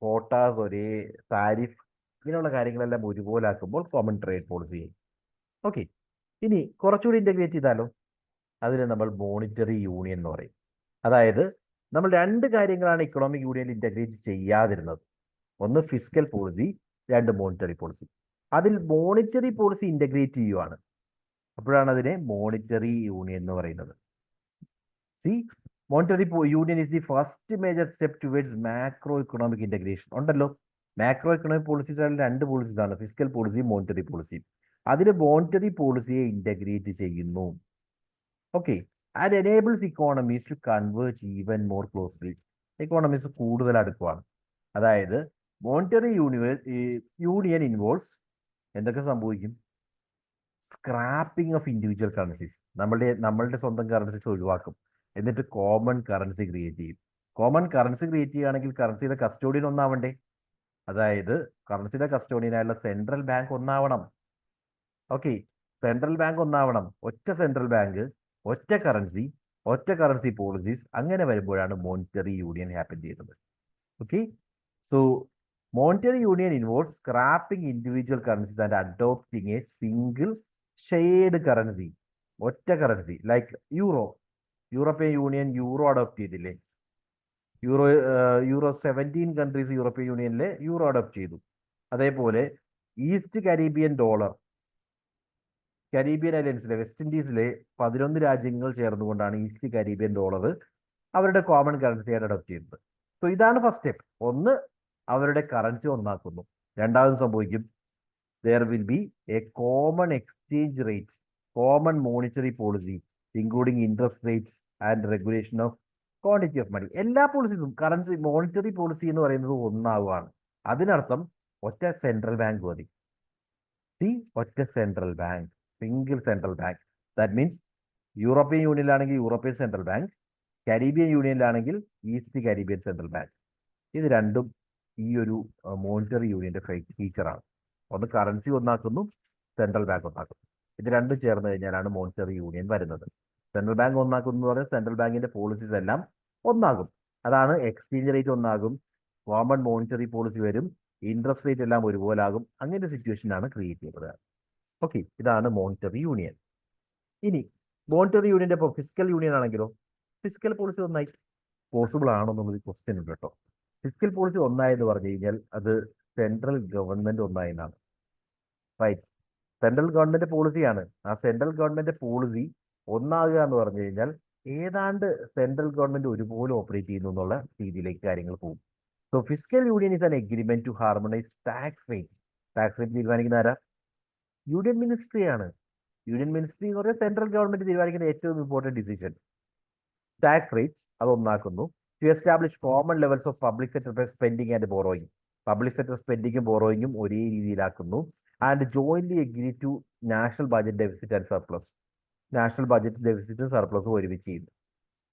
കോട്ടാസ്, ഒരേ താരിഫ്, ഇങ്ങനെയുള്ള കാര്യങ്ങളെല്ലാം ഒരുപോലെ ആക്കുമ്പോൾ കോമൺ ട്രേഡ് പോളിസി ചെയ്യും. ഓക്കെ, ഇനി കുറച്ചുകൂടി ഇന്റഗ്രേറ്റ് ചെയ്താലോ? അതിന് നമ്മൾ മോണിറ്ററി യൂണിയൻ എന്ന് പറയും. അതായത് നമ്മൾ രണ്ട് കാര്യങ്ങളാണ് ഇക്കണോമിക് യൂണിയനിൽ ഇന്റഗ്രേറ്റ് ചെയ്യാതിരുന്നത്. ഒന്ന് ഫിസ്ക്കൽ പോളിസി, രണ്ട് മോണിറ്ററി പോളിസി. അതിൽ മോണിറ്ററി പോളിസി ഇന്റഗ്രേറ്റ് ചെയ്യുവാണ്, അപ്പോഴാണ് അതിനെ മോണിറ്ററി യൂണിയൻ എന്ന് പറയുന്നത്. See, monetary union is the first major step towards macro economic integration. ഉണ്ടല്ലോ, മാക്രോ എക്കണോമിക് പോളിസീസ് ആണ് രണ്ട് പോളിസീസ് ആണ്, ഫിസിക്കൽ പോളിസിയും മോണിറ്ററി പോളിസിയും. അതിൽ മോണിറ്ററി പോളിസിയെ ഇന്റഗ്രേറ്റ് ചെയ്യുന്നു. Okay, and enables economies to converge even more closely. Economies കൂടുതൽ അടുക്കുവാണ്. അതായത് മോണിറ്ററി യൂണിയൻ ഇൻവോൾവ്സ് എന്തൊക്കെ സംഭവിക്കും? Scrapping of individual currencies. നമ്മളുടെ സ്വന്തം കറൻസീസ് ഒഴിവാക്കും, എന്നിട്ട് കോമൺ കറൻസി ക്രിയേറ്റ് ചെയ്യും. കോമൺ കറൻസി ക്രിയേറ്റ് ചെയ്യുകയാണെങ്കിൽ കറൻസിയുടെ കസ്റ്റോഡിയൻ ഒന്നാവണ്ടേ? അതായത് കറൻസിയുടെ കസ്റ്റോഡിയനായുള്ള സെൻട്രൽ ബാങ്ക് ഒന്നാവണം. ഓക്കെ, സെൻട്രൽ ബാങ്ക് ഒന്നാവണം. ഒറ്റ സെൻട്രൽ ബാങ്ക്, ഒറ്റ കറൻസി പോളിസീസ്, അങ്ങനെ വരുമ്പോഴാണ് മോണിറ്ററി യൂണിയൻ ഹാപ്പൻ ചെയ്യുന്നത്. Okay, so monetary union involves scrapping individual currencies and adopting a single shared currency. ഒറ്റ currency like euro. European union euro adopt ചെയ്തില്ലേ? Euro 17 countries European യൂണിയനിലെ euro adopt ചെയ്തു. അതേപോലെ east Caribbean dollar, Caribbean ഐലൻഡ്സിലെ west ഇൻഡീസിലെ 11 രാജ്യങ്ങൾ ചേർന്നുകൊണ്ടാണ് east Caribbean dollar അവരുടെ കോമൺ കറൻസിയായിട്ട് അഡോപ്റ്റ് ചെയ്യുന്നത്. സോ ഇതാണ് ഫസ്റ്റ് സ്റ്റെപ്പ്. ഒന്ന്, അവരുടെ കറൻസി ഒന്നാക്കുന്നു. രണ്ടാമത് സംഭവിക്കും, there will be a common exchange rate, common monetary policy, including interest rates and regulation of quantity of money. എല്ലാ പോളിസീസും കറൻസി മോണിറ്ററി പോളിസി എന്ന് പറയുന്നത് ഒന്നാവുകയാണ്. അതിനർത്ഥം ഒറ്റ സെൻട്രൽ ബാങ്ക് മതി. ഒറ്റ central bank, single central bank. That means European യൂണിയനിലാണെങ്കിൽ European central bank, Caribbean യൂണിയനിലാണെങ്കിൽ east Caribbean central bank. ഇത് രണ്ടും ഈ ഒരു മോണിറ്ററി യൂണിയന്റെ ഫീച്ചറാണ്. ഒന്ന് കറൻസി ഒന്നാക്കുന്നു, സെൻട്രൽ ബാങ്ക് ഒന്നാക്കുന്നു. ഇത് രണ്ടും ചേർന്ന് കഴിഞ്ഞാലാണ് മോണിറ്ററി യൂണിയൻ വരുന്നത്. സെൻട്രൽ ബാങ്ക് ഒന്നാക്കുന്നു എന്ന് പറഞ്ഞാൽ സെൻട്രൽ ബാങ്കിന്റെ പോളിസീസ് എല്ലാം ഒന്നാകും. അതാണ് എക്സ്ചേഞ്ച് റേറ്റ് ഒന്നാകും, കോമൺ മോണിറ്ററി പോളിസി വരും, ഇൻട്രസ്റ്റ് റേറ്റ് എല്ലാം ഒരുപോലെ ആകും. അങ്ങനെ സിറ്റുവേഷനാണ് ക്രിയേറ്റ് ചെയ്യുന്നത്. ഓക്കെ, ഇതാണ് മോണിറ്ററി യൂണിയൻ. ഇനി മോണിറ്ററി യൂണിയന്റെ ഇപ്പോൾ ഫിസിക്കൽ യൂണിയൻ ആണെങ്കിലോ, ഫിസിക്കൽ പോളിസി ഒന്നായി പോസിബിൾ ആണോ എന്നുള്ളത് ക്വസ്റ്റ്യൻ ഉണ്ട് കേട്ടോ. ഫിസിക്കൽ പോളിസി ഒന്നായെന്ന് പറഞ്ഞു കഴിഞ്ഞാൽ അത് സെൻട്രൽ ഗവൺമെന്റ് ഒന്നായെന്നാണ്. റൈറ്റ്, സെൻട്രൽ ഗവൺമെന്റ് പോളിസിയാണ്. ആ സെൻട്രൽ ഗവൺമെന്റ് പോളിസി ഒന്നാകുക എന്ന് പറഞ്ഞു കഴിഞ്ഞാൽ ഏതാണ്ട് സെൻട്രൽ ഗവൺമെന്റ് ഒരുപോലെ ഓപ്പറേറ്റ് ചെയ്യുന്നു എന്നുള്ള രീതിയിലേക്ക് കാര്യങ്ങൾ പോകും. So physical union is an agreement to harmonise tax rate. Tax rate തീരുമാനിക്കുന്ന ആരാ? യൂണിയൻ മിനിസ്ട്രിയാണ്. യൂണിയൻ മിനിസ്ട്രി എന്ന് പറഞ്ഞാൽ സെൻട്രൽ ഗവൺമെന്റ് തീരുമാനിക്കുന്ന ഏറ്റവും ഇമ്പോർട്ടന്റ് ഡിസിഷൻ. ടാക്സ് റേറ്റ്സ് അത് ഒന്നാക്കുന്നു. To establish common levels of public sector spending and borrowing. Public sector സ്പെൻഡിങ്ങും ബോറോയിങ്ങും ഒരേ രീതിയിലാക്കുന്നു. And jointly agree to national budget deficit and surplus. National budget ഡെഫിസിറ്റും സർപ്ലസും ഒരുമിച്ച് ചെയ്യുന്നു.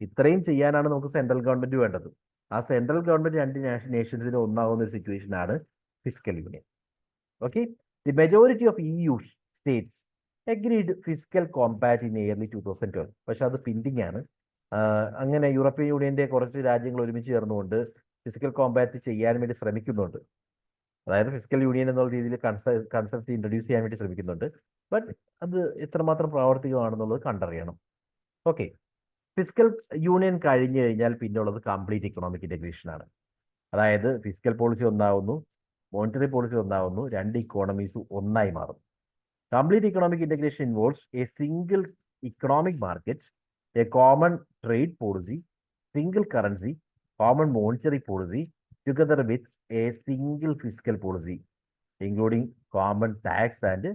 ഇത്രയും ചെയ്യാനാണ് നമുക്ക് സെൻട്രൽ ഗവൺമെന്റ് വേണ്ടത്. ആ സെൻട്രൽ ഗവൺമെന്റ് രണ്ട് നേഷൻസിന് ഒന്നാകുന്ന ഒരു സിറ്റുവേഷൻ ആണ് physical union. Okay, the majority of EU States agreed physical compact in yearly 2012. പക്ഷെ അത് പെൻഡിങ് ആണ്. അങ്ങനെ യൂറോപ്യൻ യൂണിയന്റെ കുറച്ച് രാജ്യങ്ങൾ ഒരുമിച്ച് ചേർന്നുകൊണ്ട് ഫിസിക്കൽ കോമ്പാക്ട് ചെയ്യാൻ വേണ്ടി ശ്രമിക്കുന്നുണ്ട്. അതായത് ഫിസിക്കൽ യൂണിയൻ എന്നുള്ള രീതിയിൽ കൺസെപ്റ്റ് ഇൻട്രൊഡ്യൂസ് ചെയ്യാൻ വേണ്ടി ശ്രമിക്കുന്നുണ്ട്. ബട്ട് അത് എത്രമാത്രം പ്രാവർത്തികമാണെന്നുള്ളത് കണ്ടറിയണം. ഓക്കെ, ഫിസിക്കൽ യൂണിയൻ കഴിഞ്ഞു കഴിഞ്ഞാൽ പിന്നുള്ളത് കംപ്ലീറ്റ് ഇക്കണോമിക് ഇന്റഗ്രേഷൻ ആണ്. അതായത് ഫിസിക്കൽ പോളിസി ഒന്നാവുന്നു, മോണിറ്ററി പോളിസി ഒന്നാവുന്നു, രണ്ട് ഇക്കോണമീസ് ഒന്നായി മാറും. Complete economic integration involves a single economic market, a common trade policy, single currency, common monetary policy together with a single physical policy including common tax and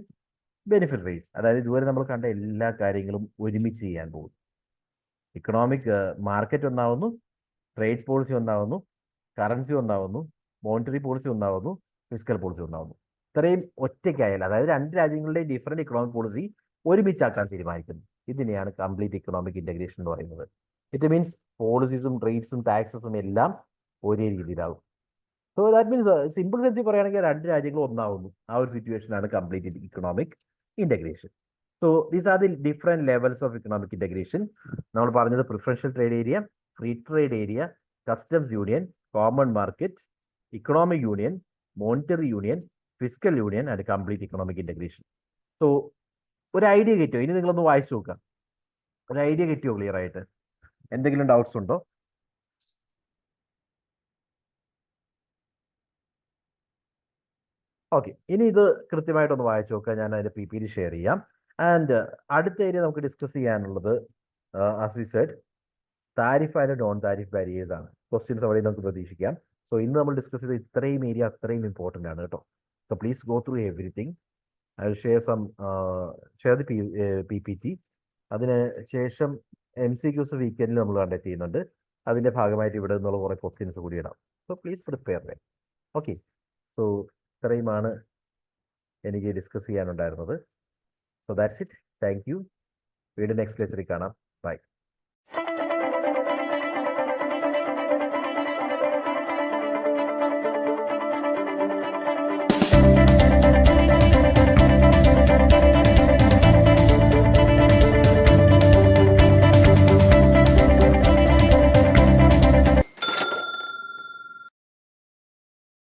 benefit rates. അതായത് ഇതുവരെ നമ്മൾ കണ്ട എല്ലാ കാര്യങ്ങളും ഒരുമിച്ച് ചെയ്യാൻ പോകും. ഇക്കണോമിക് മാർക്കറ്റ് ഒന്നാവുന്നു, ട്രേഡ് പോളിസി ഒന്നാവുന്നു, കറൻസി ഒന്നാവുന്നു, മോണിറ്ററി പോളിസി ഒന്നാവുന്നു, ഫിസിക്കൽ പോളിസി ഒന്നാവുന്നു. ഇത്രയും ഒറ്റയ്ക്കായാൽ, അതായത് രണ്ട് രാജ്യങ്ങളുടെയും ഡിഫറെന്റ് ഇക്കണോമിക് പോളിസി ഒരുമിച്ചാക്കാൻ തീരുമാനിക്കുന്നു. ഇതിനെയാണ് കംപ്ലീറ്റ് ഇക്കണോമിക് ഇന്റഗ്രേഷൻ എന്ന് പറയുന്നത്. ഇറ്റ് മീൻസ് പോളിസീസും റേറ്റ്സും ടാക്സസും എല്ലാം ഒരേ രീതിയിലാവും. സോ ദാറ്റ് മീൻസ് സിമ്പിൾ സെൻസിൽ പറയുകയാണെങ്കിൽ രണ്ട് രാജ്യങ്ങൾ ഒന്നാവുന്നു. ആ ഒരു സിറ്റുവേഷനാണ് complete economic integration. So these are the different levels of economic integration. നമ്മൾ പറഞ്ഞത് preferential trade area, free trade area, customs union, common market, economic union, monetary union, physical union and complete economic integration. So ഒരു idea കിട്ടിയോ? ഇനി നിങ്ങളൊന്ന് വായിച്ചു നോക്കാം. ഒരു idea കിട്ടിയോ ക്ലിയർ ആയിട്ട്? എന്തെങ്കിലും ഡൗട്ട്സ് ഉണ്ടോ? ഓക്കെ, ഇനി ഇത് കൃത്യമായിട്ടൊന്ന് വായിച്ചു നോക്കാം. ഞാൻ അതിന്റെ PPT ഷെയർ ചെയ്യാം. ആൻഡ് അടുത്ത ഏരിയ നമുക്ക് ഡിസ്കസ് ചെയ്യാനുള്ളത് as we said tariff and non tariff barriers ആണ് ക്വസ്റ്റ്യൻസ് അവിടെ നമുക്ക് പ്രതീക്ഷിക്കാം. സോ ഇന്ന് നമ്മൾ ഡിസ്കസ് ചെയ്ത ഇത്രയും ഏരിയ അത്രയും ഇമ്പോർട്ടൻ്റ് ആണ് കേട്ടോ. So please go through everything. I will share the PPT. അതിന് ശേഷം MCQs വീക്കെൻഡിൽ നമ്മൾ കണ്ടക്ട് ചെയ്യുന്നുണ്ട്. അതിൻ്റെ ഭാഗമായിട്ട് ഇവിടെ നിന്നുള്ള കുറേ ക്വസ്റ്റ്യൻസ് കൂടി ഇടാം. So please prepare them. Okay, so ഇത്രയുമാണ് എനിക്ക് ഡിസ്കസ് ചെയ്യാനുണ്ടായിരുന്നത്. So that's it. Thank you. വീണ്ടും നെക്സ്റ്റ് ലെക്ചറിൽ കാണാം. ബൈ.